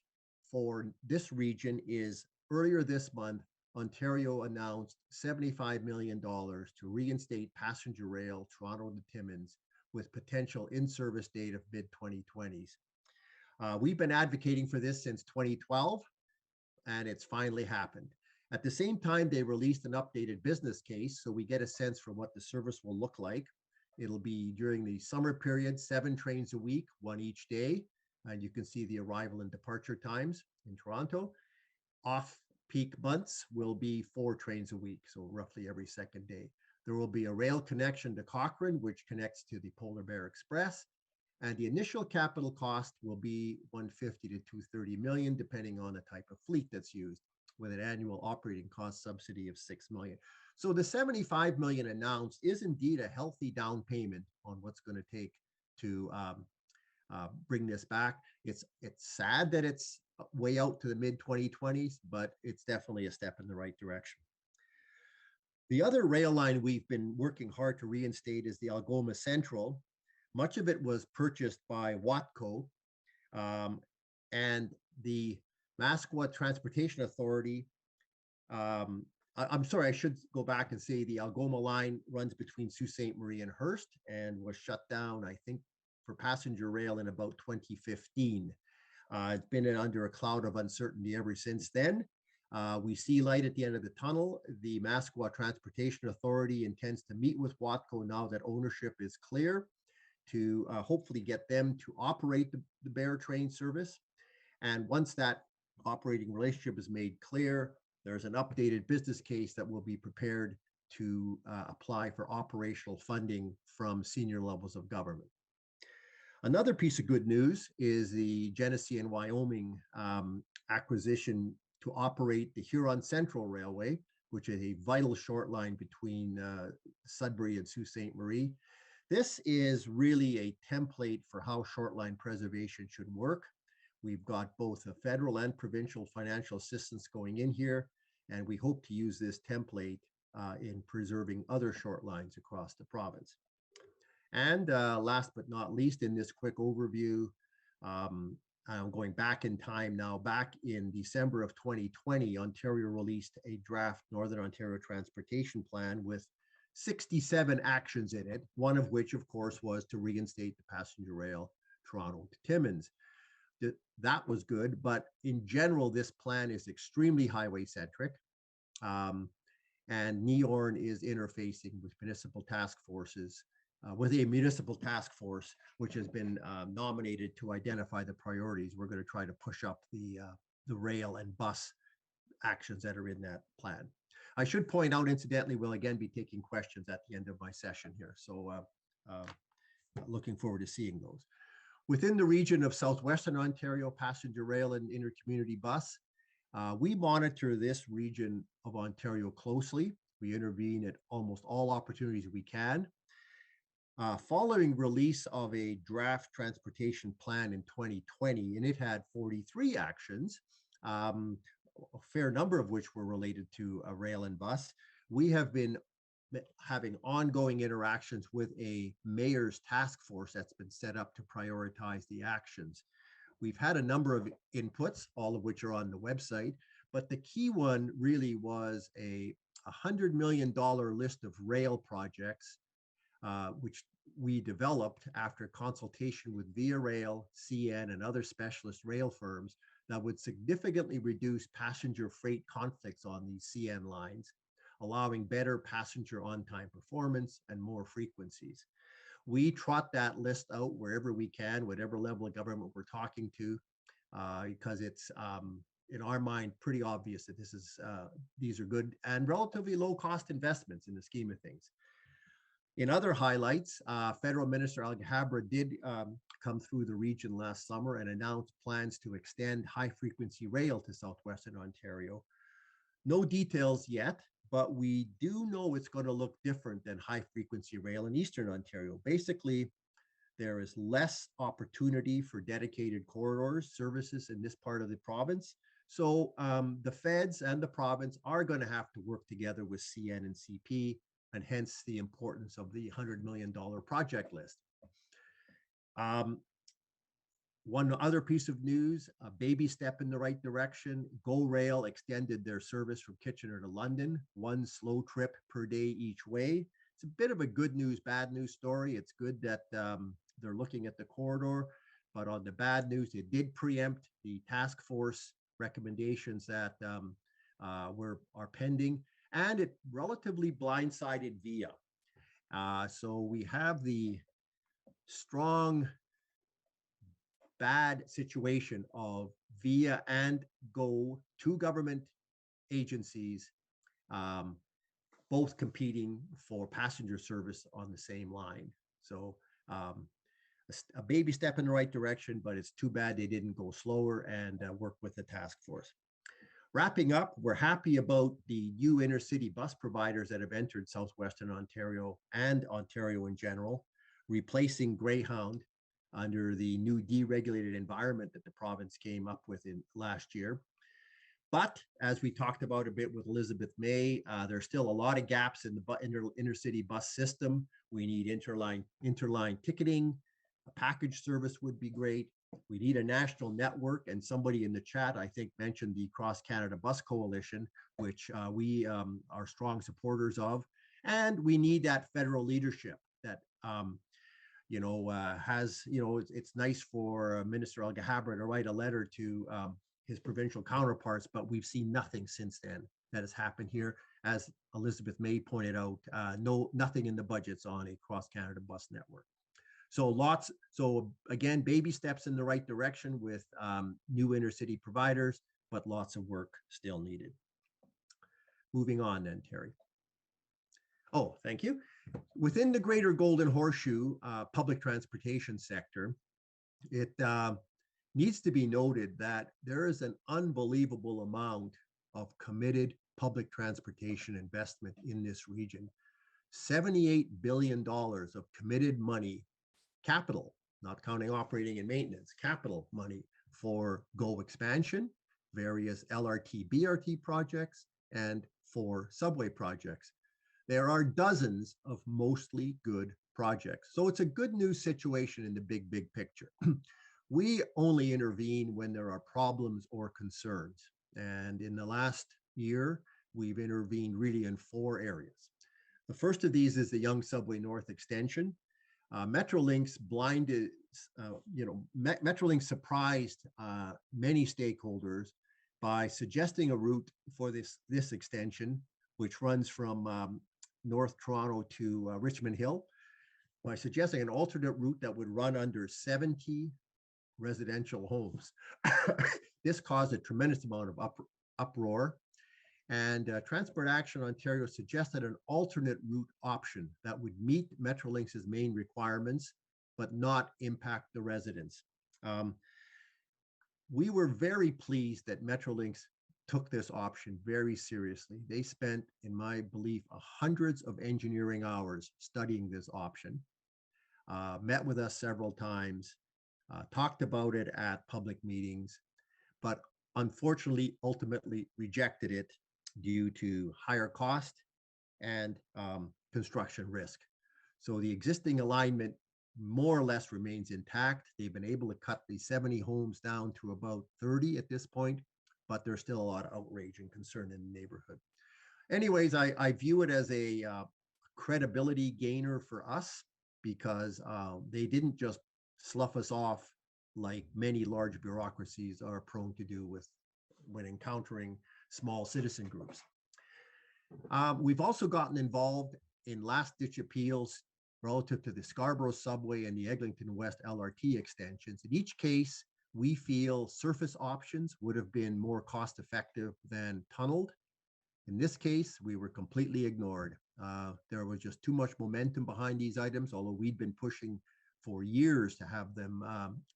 for this region is earlier this month, Ontario announced $75 million to reinstate passenger rail Toronto to Timmins with potential in-service date of mid-2020s. We've been advocating for this since 2012, and it's finally happened. At the same time, they released an updated business case, so we get a sense for what the service will look like. It'll be during the summer period, 7 trains a week, 1 each day. And you can see the arrival and departure times in Toronto. Off-peak months will be 4 trains a week, so roughly every second day. There will be a rail connection to Cochrane, which connects to the Polar Bear Express. And the initial capital cost will be $150 to $230 million, depending on the type of fleet that's used, with an annual operating cost subsidy of $6 million. So the $75 million announced is indeed a healthy down payment on what's going to take to bring this back. It's sad that it's way out to the mid-2020s, but it's definitely a step in the right direction. The other rail line we've been working hard to reinstate is the Algoma Central. Much of it was purchased by Watco, and the Mascot Transportation Authority. I'm sorry, I should go back and say the Algoma line runs between Sault Ste. Marie and Hearst and was shut down, I think, for passenger rail in about 2015. It's been under a cloud of uncertainty ever since then. We see light at the end of the tunnel. The Mascot Transportation Authority intends to meet with Watco now that ownership is clear to hopefully get them to operate the Bear train service. And once that operating relationship is made clear, there's an updated business case that will be prepared to apply for operational funding from senior levels of government. Another piece of good news is the Genesee and Wyoming acquisition to operate the Huron Central Railway, which is a vital short line between Sudbury and Sault Ste. Marie. This is really a template for how short line preservation should work. We've got both a federal and provincial financial assistance going in here, and we hope to use this template in preserving other short lines across the province. And last but not least, in this quick overview, I'm going back in time now. Back in December of 2020, Ontario released a draft Northern Ontario Transportation Plan with 67 actions in it, one of which, of course, was to reinstate the passenger rail Toronto to Timmins. That was good, but in general, this plan is extremely highway-centric. And NEORN is interfacing with municipal task forces, with a municipal task force, which has been nominated to identify the priorities. We're going to try to push up the rail and bus actions that are in that plan. I should point out, incidentally, we'll again be taking questions at the end of my session here. So looking forward to seeing those. Within the region of Southwestern Ontario, passenger rail and intercommunity bus, we monitor this region of Ontario closely. We intervene at almost all opportunities we can. Following release of a draft transportation plan in 2020, and it had 43 actions, a fair number of which were related to rail and bus, we have been having ongoing interactions with a mayor's task force that's been set up to prioritize the actions. We've had a number of inputs, all of which are on the website, but the key one really was a $100 million list of rail projects, which we developed after consultation with Via Rail, CN, and other specialist rail firms that would significantly reduce passenger freight conflicts on these CN lines, allowing better passenger on-time performance and more frequencies. We trot that list out wherever we can, whatever level of government we're talking to, because it's, in our mind, pretty obvious that these are good and relatively low-cost investments in the scheme of things. In other highlights, Federal Minister Algoma did come through the region last summer and announced plans to extend high-frequency rail to southwestern Ontario. No details yet, but we do know it's going to look different than high-frequency rail in eastern Ontario. Basically, there is less opportunity for dedicated corridors services in this part of the province. So the feds and the province are going to have to work together with CN and CP, and hence the importance of the $100 million project list. One other piece of news, a baby step in the right direction. GO Rail extended their service from Kitchener to London, one slow trip per day each way. It's a bit of a good news, bad news story. It's good that they're looking at the corridor, but on the bad news, it did preempt the task force recommendations that are pending, and it relatively blindsided Via. So we have the strong bad situation of Via and GO, two government agencies, both competing for passenger service on the same line. So a baby step in the right direction, but it's too bad they didn't go slower and work with the task force. Wrapping up, we're happy about the new intercity bus providers that have entered southwestern Ontario and Ontario in general, replacing Greyhound under the new deregulated environment that the province came up with in last year. But as we talked about a bit with Elizabeth May, there's still a lot of gaps in the intercity bus system. We need interline ticketing. A package service would be great. We need a national network, and somebody in the chat, I think, mentioned the Cross Canada Bus Coalition, which we are strong supporters of. And we need that federal leadership that it's nice for Minister Algoma to write a letter to his provincial counterparts, but we've seen nothing since then that has happened here. As Elizabeth May pointed out, nothing in the budgets on a cross-Canada bus network. So again, baby steps in the right direction with new intercity providers, but lots of work still needed. Moving on then, Terry. Oh, thank you. Within the greater Golden Horseshoe public transportation sector, it needs to be noted that there is an unbelievable amount of committed public transportation investment in this region. $78 billion of committed money, capital, not counting operating and maintenance, capital money for GO expansion, various LRT, BRT projects, and for subway projects. There are dozens of mostly good projects. So it's a good news situation in the big picture. We only intervene when there are problems or concerns. And in the last year, we've intervened really in 4 areas. The first of these is the Yonge Subway North extension. Metrolinx Metrolinx surprised many stakeholders by suggesting a route for this extension, which runs from North Toronto to Richmond Hill, by suggesting an alternate route that would run under 70 residential homes. This caused a tremendous amount of uproar, and Transport Action Ontario suggested an alternate route option that would meet Metrolinx's main requirements, but not impact the residents. We were very pleased that Metrolinx took this option very seriously. They spent, in my belief, hundreds of engineering hours studying this option, met with us several times, talked about it at public meetings, but unfortunately, ultimately rejected it due to higher cost and construction risk. So the existing alignment more or less remains intact. They've been able to cut the 70 homes down to about 30 at this point, but there's still a lot of outrage and concern in the neighborhood. Anyways, I view it as a credibility gainer for us because they didn't just slough us off like many large bureaucracies are prone to do when encountering small citizen groups. We've also gotten involved in last-ditch appeals relative to the Scarborough Subway and the Eglinton West LRT extensions. In each case, we feel surface options would have been more cost-effective than tunneled. In this case, we were completely ignored. There was just too much momentum behind these items, although we'd been pushing for years to have them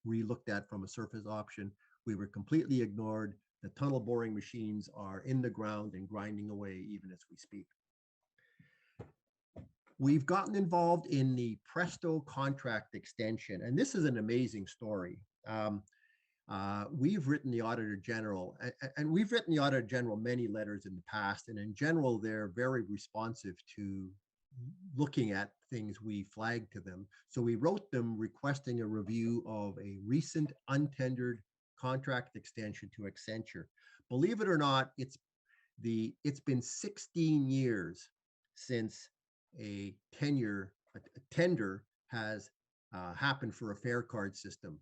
re-looked at from a surface option. We were completely ignored. The tunnel boring machines are in the ground and grinding away even as we speak. We've gotten involved in the Presto contract extension, and this is an amazing story. We've written the Auditor General, and we've written the Auditor General many letters in the past, and in general, they're very responsive to looking at things we flagged to them. So we wrote them requesting a review of a recent untendered contract extension to Accenture. Believe it or not, it's been 16 years since a tender has happened for a fare card system.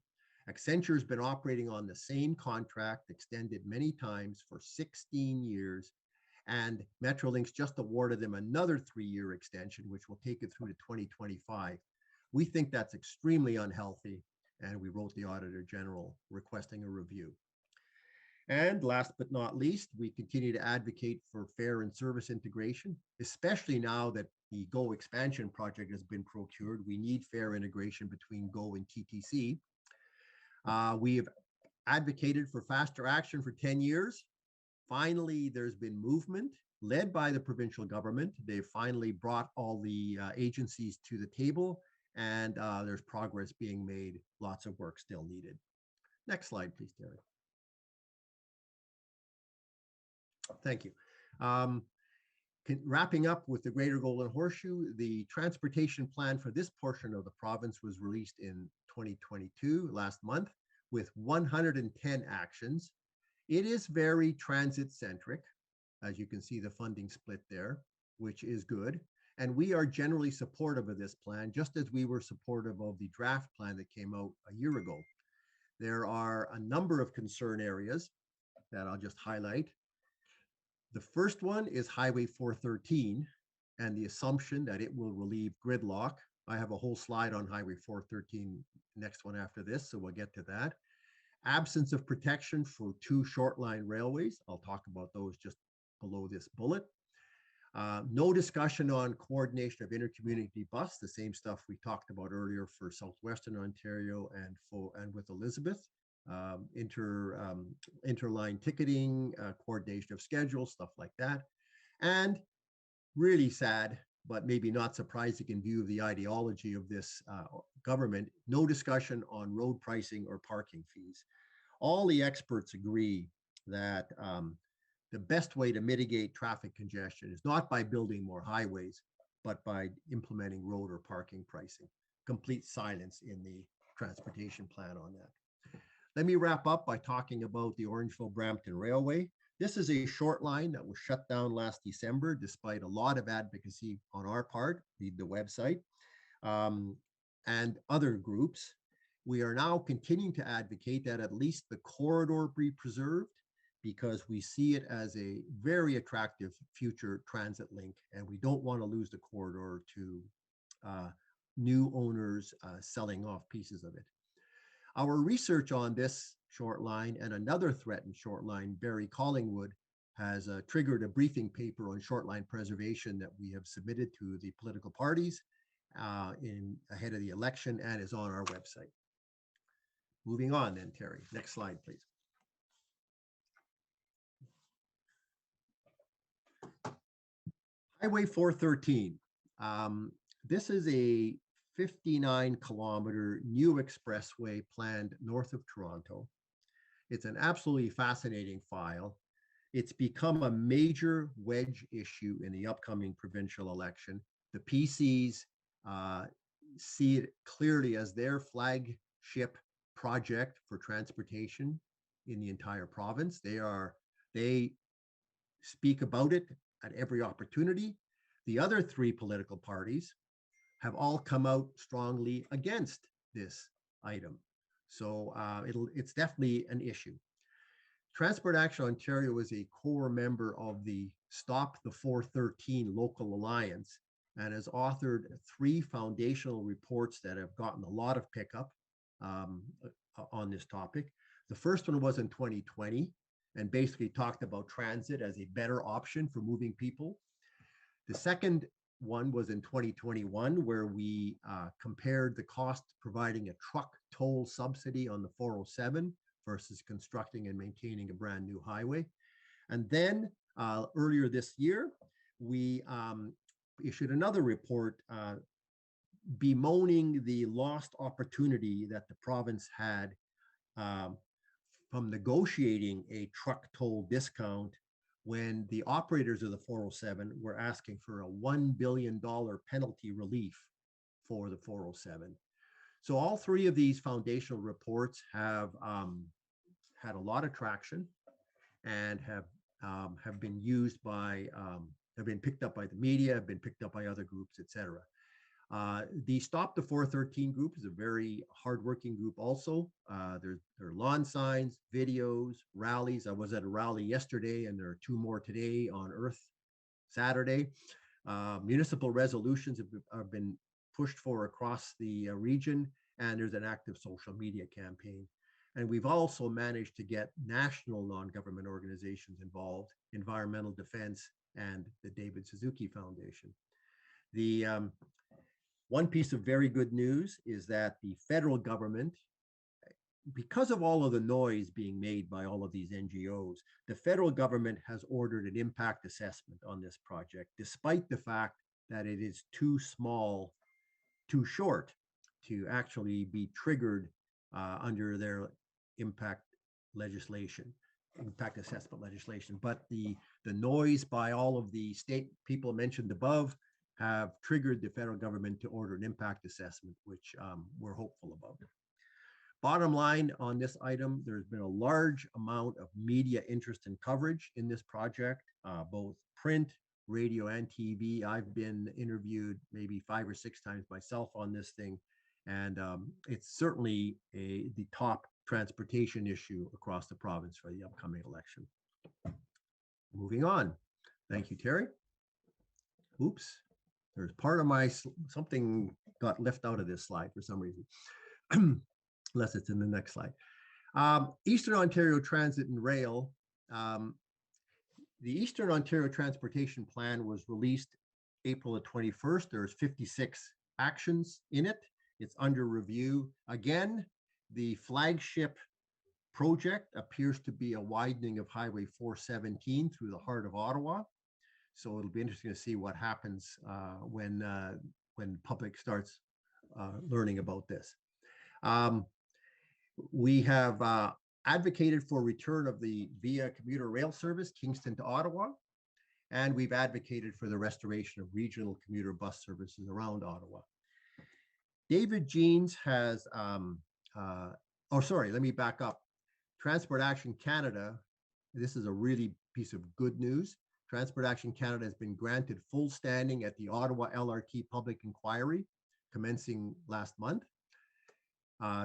Accenture has been operating on the same contract, extended many times for 16 years, and Metrolinx just awarded them another 3-year extension, which will take it through to 2025. We think that's extremely unhealthy, and we wrote the Auditor General requesting a review. And last but not least, we continue to advocate for fare and service integration, especially now that the GO expansion project has been procured. We need fare integration between GO and TTC. We have advocated for faster action for 10 years. Finally, there's been movement led by the provincial government. They've finally brought all the agencies to the table, and there's progress being made. Lots of work still needed. Next slide, please, Terry. Thank you. Wrapping up with the Greater Golden Horseshoe, the transportation plan for this portion of the province was released in 2022, last month, with 110 actions. It is very transit-centric, as you can see the funding split there, which is good. And we are generally supportive of this plan, just as we were supportive of the draft plan that came out a year ago. There are a number of concern areas that I'll just highlight. The first one is Highway 413 and the assumption that it will relieve gridlock. I have a whole slide on Highway 413, next one after this, so we'll get to that. Absence of protection for 2 short line railways. I'll talk about those just below this bullet. No discussion on coordination of intercommunity bus, the same stuff we talked about earlier for Southwestern Ontario and with Elizabeth. Interline ticketing, coordination of schedules, stuff like that. And really sad, but maybe not surprising in view of the ideology of this government, no discussion on road pricing or parking fees. All the experts agree that the best way to mitigate traffic congestion is not by building more highways, but by implementing road or parking pricing. Complete silence in the transportation plan on that. Let me wrap up by talking about the Orangeville-Brampton Railway. This is a short line that was shut down last December, despite a lot of advocacy on our part, read the website, and other groups. We are now continuing to advocate that at least the corridor be preserved, because we see it as a very attractive future transit link, and we don't want to lose the corridor to new owners selling off pieces of it. Our research on this short line and another threatened short line, Barrie Collingwood, has triggered a briefing paper on short line preservation that we have submitted to the political parties ahead of the election and is on our website. Moving on then, Terry. Next slide, please. Highway 413. This is a 59-kilometer new expressway planned north of Toronto. It's an absolutely fascinating file. It's become a major wedge issue in the upcoming provincial election. The PCs see it clearly as their flagship project for transportation in the entire province. They speak about it at every opportunity. The other three political parties have all come out strongly against this item. So it's definitely an issue. Transport Action Ontario is a core member of the Stop the 413 Local Alliance and has authored 3 foundational reports that have gotten a lot of pickup on this topic. The first one was in 2020 and basically talked about transit as a better option for moving people. The second one was in 2021, where we compared the cost providing a truck toll subsidy on the 407 versus constructing and maintaining a brand new highway. And then earlier this year, we issued another report bemoaning the lost opportunity that the province had from negotiating a truck toll discount when the operators of the 407 were asking for a $1 billion penalty relief for the 407. So all 3 of these foundational reports have had a lot of traction and have been used by, have been picked up by the media, have been picked up by other groups, etc. The Stop the 413 group is a very hardworking group also. There are lawn signs, videos, rallies. I was at a rally yesterday and there are 2 more today on Earth Saturday. Municipal resolutions have been pushed for across the region, and there's an active social media campaign. And we've also managed to get national non-government organizations involved, Environmental Defense and the David Suzuki Foundation. The one piece of very good news is that the federal government, because of all of the noise being made by all of these NGOs, the federal government has ordered an impact assessment on this project, despite the fact that it is too small, too short to actually be triggered under their impact assessment legislation. But the noise by all of the state people mentioned above have triggered the federal government to order an impact assessment, which we're hopeful about. Bottom line on this item, there's been a large amount of media interest and coverage in this project, both print, radio, and TV. I've been interviewed maybe 5 or 6 times myself on this thing, and it's certainly the top transportation issue across the province for the upcoming election. Moving on. Thank you, Terry. Oops. There's part of something got left out of this slide for some reason, unless it's in the next slide. Eastern Ontario Transit and Rail. The Eastern Ontario Transportation Plan was released April the 21st. There's 56 actions in it. It's under review. Again, the flagship project appears to be a widening of Highway 417 through the heart of Ottawa. So it'll be interesting to see what happens when public starts learning about this. We have advocated for return of the Via commuter rail service, Kingston to Ottawa, and we've advocated for the restoration of regional commuter bus services around Ottawa. David Jeans has, let me back up. Transport Action Canada, this is a really piece of good news. Transport Action Canada has been granted full standing at the Ottawa LRT public inquiry commencing last month.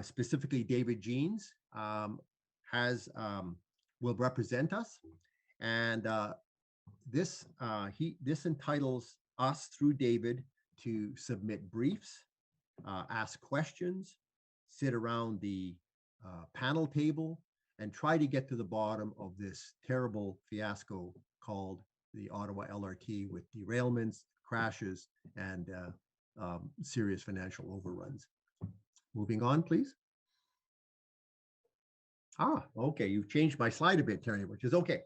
Specifically, David Jeans will represent us, and this entitles us through David to submit briefs, ask questions, sit around the panel table, and try to get to the bottom of this terrible fiasco called the Ottawa LRT, with derailments, crashes, and serious financial overruns. Moving on, please. Okay, you've changed my slide a bit, Terry, which is okay.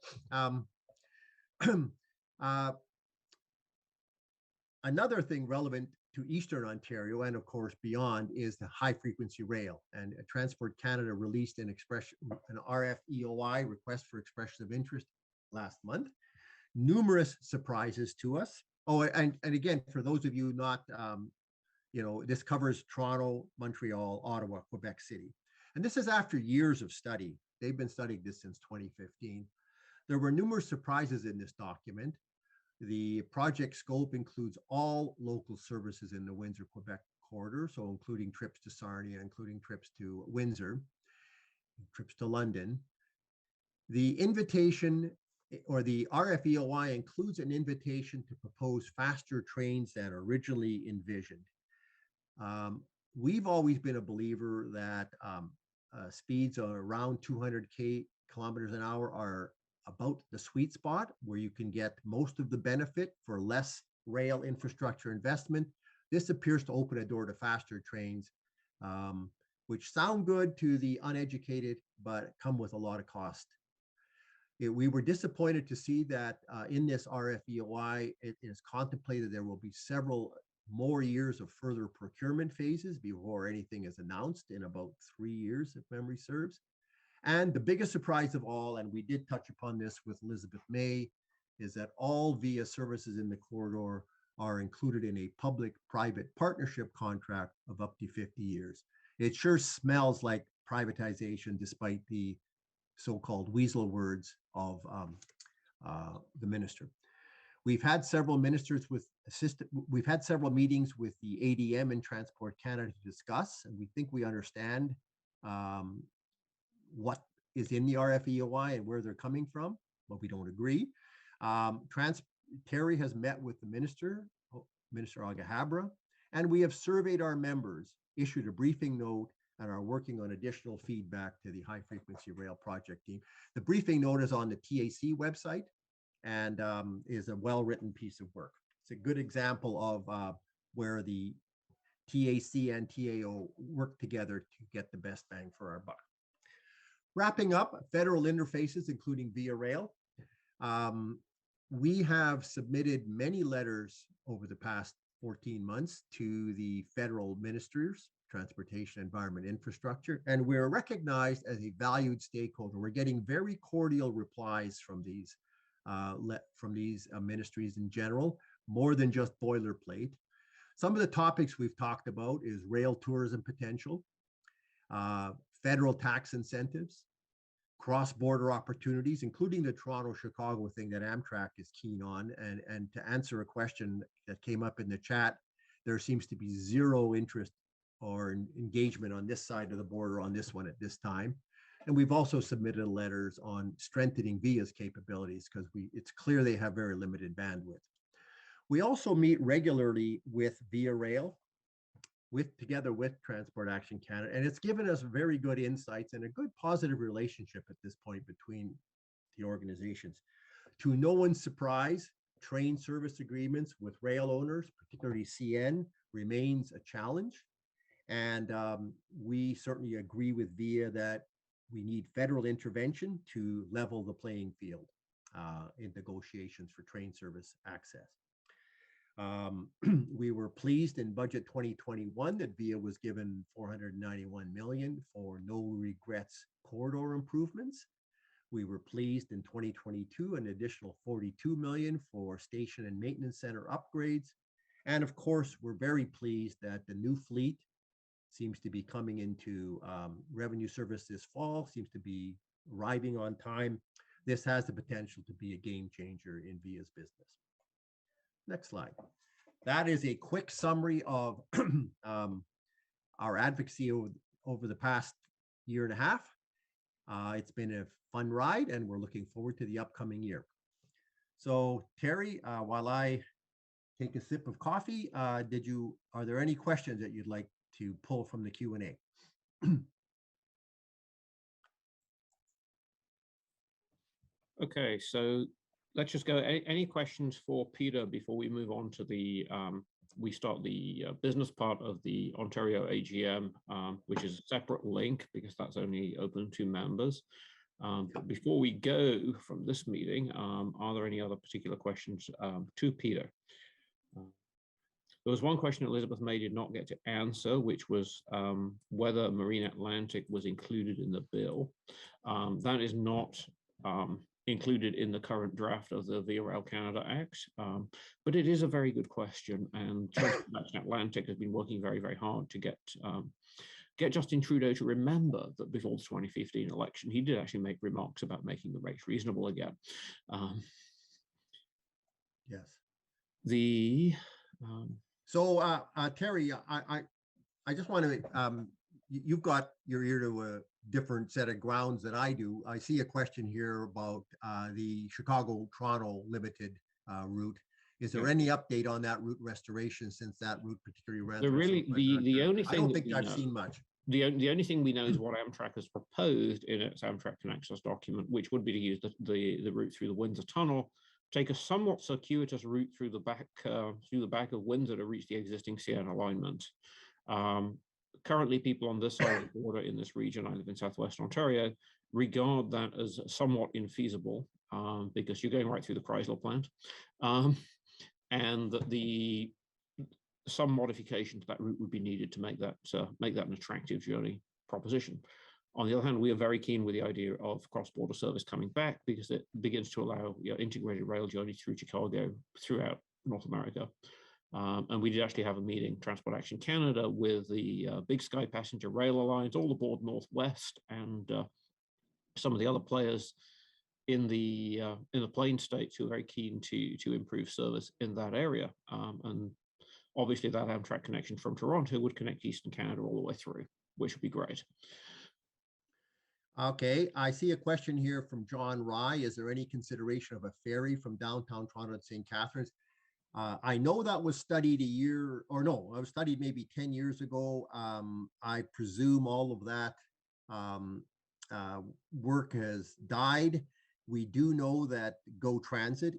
Another thing relevant to Eastern Ontario and of course beyond is the high frequency rail, and Transport Canada released an RFEOI, request for expression of interest, last month. Numerous surprises to us. Oh, and again, for those of you not this covers Toronto, Montreal, Ottawa, Quebec City. And this is after years of study. They've been studying this since 2015. There were numerous surprises in this document. The project scope includes all local services in the Windsor-Quebec corridor, so including trips to Sarnia, including trips to Windsor, trips to London. The invitation or the RFEOI includes an invitation to propose faster trains than originally envisioned. We've always been a believer that speeds around 200 kilometers an hour are about the sweet spot where you can get most of the benefit for less rail infrastructure investment. This appears to open a door to faster trains, which sound good to the uneducated, but come with a lot of cost. We were disappointed to see that in this RFEOI, it is contemplated there will be several more years of further procurement phases before anything is announced in about 3 years, if memory serves. And the biggest surprise of all, and we did touch upon this with Elizabeth May, is that all VIA services in the corridor are included in a public-private partnership contract of up to 50 years. It sure smells like privatization, despite the so-called weasel words of the minister. We've had several meetings with the AGM and Transport Canada to discuss, and we think we understand what is in the RFEOI and where they're coming from, but we don't agree. Terry has met with the Minister Algoma, and we have surveyed our members, issued a briefing note, and are working on additional feedback to the High Frequency Rail Project team. The briefing note is on the TAC website and is a well-written piece of work. It's a good example of where the TAC and TAO work together to get the best bang for our buck. Wrapping up, federal interfaces, including Via Rail. We have submitted many letters over the past 14 months to the federal ministers, Transportation, Environment, Infrastructure, and we're recognized as a valued stakeholder. We're getting very cordial replies from these ministries in general, more than just boilerplate. Some of the topics we've talked about is rail tourism potential, federal tax incentives, cross-border opportunities, including the Toronto-Chicago thing that Amtrak is keen on. And to answer a question that came up in the chat, there seems to be zero interest or engagement on this side of the border on this one at this time. And we've also submitted letters on strengthening VIA's capabilities because it's clear they have very limited bandwidth. We also meet regularly with Via Rail, together with Transport Action Canada, and it's given us very good insights and a good positive relationship at this point between the organizations. To no one's surprise, train service agreements with rail owners, particularly CN, remains a challenge. And we certainly agree with VIA that we need federal intervention to level the playing field in negotiations for train service access. We were pleased in budget 2021 that VIA was given $491 million for no regrets corridor improvements. We were pleased in 2022 an additional $42 million for station and maintenance center upgrades. And of course, we're very pleased that the new fleet seems to be coming into revenue service this fall, seems to be arriving on time. This has the potential to be a game changer in VIA's business. Next slide. That is a quick summary of our advocacy over the past year and a half. It's been a fun ride, and we're looking forward to the upcoming year. So, Terry, while I take a sip of coffee, are there any questions that you'd like to pull from the Q&A? Okay, so let's just go. Any questions for Peter before we move on to the we start the business part of the Ontario AGM, which is a separate link because that's only open to members. But before we go from this meeting, are there any other particular questions to Peter? There was one question Elizabeth May did not get to answer, which was whether Marine Atlantic was included in the bill. That is not included in the current draft of the Via Rail Canada Act. But it is a very good question, and Transport Atlantic has been working very, very hard to get Justin Trudeau to remember that before the 2015 election, he did actually make remarks about making the rates reasonable again. Yes. So Terry, I just want to, you've got your ear to a different set of grounds than I do. I see a question here about the Chicago-Toronto limited route. Is there any update on that route restoration since that route particularly ran? The only thing I don't think I've seen much. The only thing we know is what Amtrak has proposed in its Amtrak Connections document, which would be to use the route through the Windsor Tunnel, take a somewhat circuitous route through the back of Windsor to reach the existing CN alignment. Currently, people on this side of the border in this region, I live in Southwestern Ontario, regard that as somewhat infeasible because you're going right through the Chrysler plant, and that some modification to that route would be needed to make that an attractive journey proposition. On the other hand, we are very keen with the idea of cross-border service coming back because it begins to allow integrated rail journeys through Chicago throughout North America. And we did actually have a meeting, Transport Action Canada, with the Big Sky Passenger Rail Alliance, all aboard Northwest, and some of the other players in the Plain States who are very keen to improve service in that area. And obviously that Amtrak connection from Toronto would connect Eastern Canada all the way through, which would be great. Okay, I see a question here from John Rye. Is there any consideration of a ferry from downtown Toronto to St. Catharines? I know that was studied it was studied maybe 10 years ago. I presume all of that work has died. We do know that Go Transit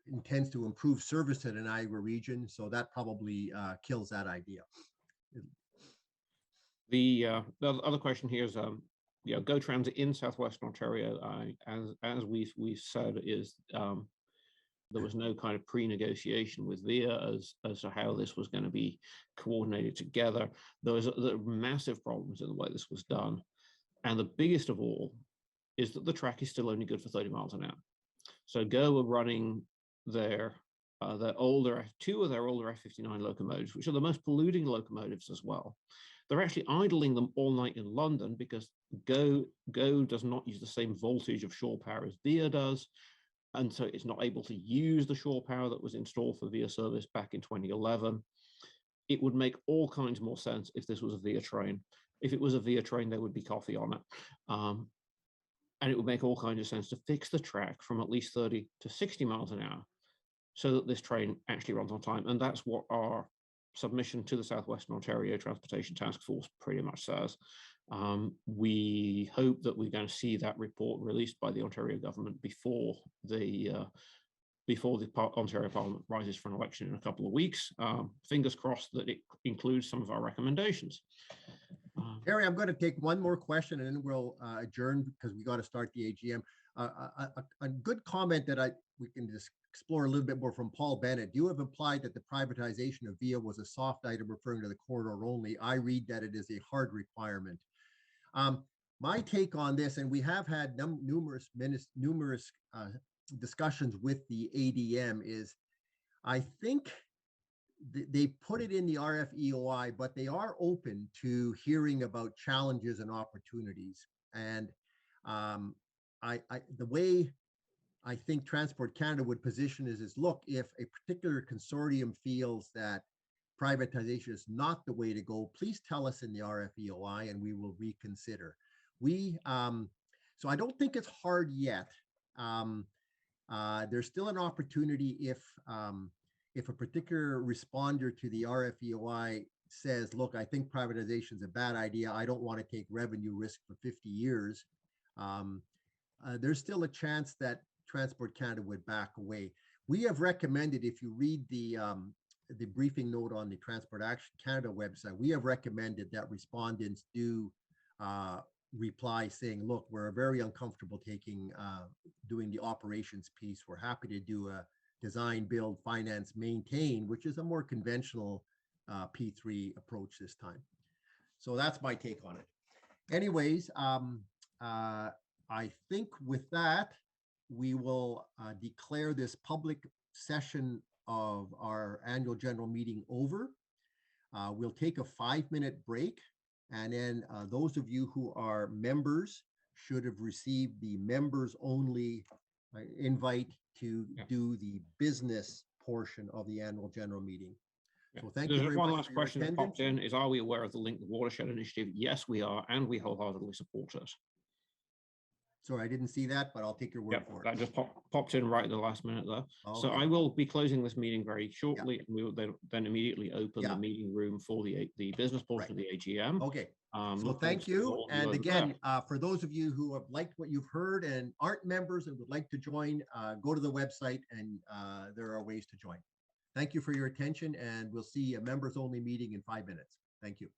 intends to improve service in the Niagara region, so that probably kills that idea. The other question here is, Go Transit in Southwestern Ontario, as we've said, is there was no kind of pre-negotiation with VIA as to how this was going to be coordinated together. There were massive problems in the way this was done, and the biggest of all is that the track is still only good for 30 miles an hour. So Go are running two of their older F-59 locomotives, which are the most polluting locomotives as well. They're actually idling them all night in London because Go does not use the same voltage of shore power as VIA does. And so it's not able to use the shore power that was installed for VIA service back in 2011. It would make all kinds more sense if this was a VIA train. If it was a VIA train, there would be coffee on it. And it would make all kinds of sense to fix the track from at least 30 to 60 miles an hour so that this train actually runs on time. And that's what our submission to the Southwestern Ontario Transportation Task Force pretty much says. We hope that we're going to see that report released by the Ontario government before the Ontario Parliament rises for an election in a couple of weeks. Fingers crossed that it includes some of our recommendations. Harry, I'm going to take one more question and then we'll adjourn because we got to start the AGM. A good comment that we can just explore a little bit more from Paul Bennett. You have implied that the privatization of VIA was a soft item referring to the corridor only. I read that it is a hard requirement. My take on this, and we have had numerous discussions with the ADM, is I think they put it in the RFEOI, but they are open to hearing about challenges and opportunities. And the way I think Transport Canada would position is look, if a particular consortium feels that privatization is not the way to go, please tell us in the RFEOI and we will reconsider. So I don't think it's hard yet. There's still an opportunity if a particular responder to the RFEOI says, look, I think privatization is a bad idea. I don't want to take revenue risk for 50 years. There's still a chance that Transport Canada would back away. We have recommended, if you read the briefing note on the Transport Action Canada website, we have recommended that respondents do reply saying, look, we're very uncomfortable doing the operations piece. We're happy to do a design, build, finance, maintain, which is a more conventional P3 approach this time. So that's my take on it. Anyways, I think with that, we will declare this public session of our annual general meeting over. We'll take a 5-minute break, and then those of you who are members should have received the members only invite to do the business portion of the annual general meeting. So thank you very much. One last question that popped in is, are we aware of the Link the Watershed initiative? Yes, we are, and we wholeheartedly support it. Sorry, I didn't see that, but I'll take your word for it. That just popped in right at the last minute there. Okay. So I will be closing this meeting very shortly, and we will then immediately open the meeting room for the business portion of the AGM. Okay. So thank you. And again, for those of you who have liked what you've heard and aren't members and would like to join, go to the website, and there are ways to join. Thank you for your attention, and we'll see a members only meeting in 5 minutes. Thank you.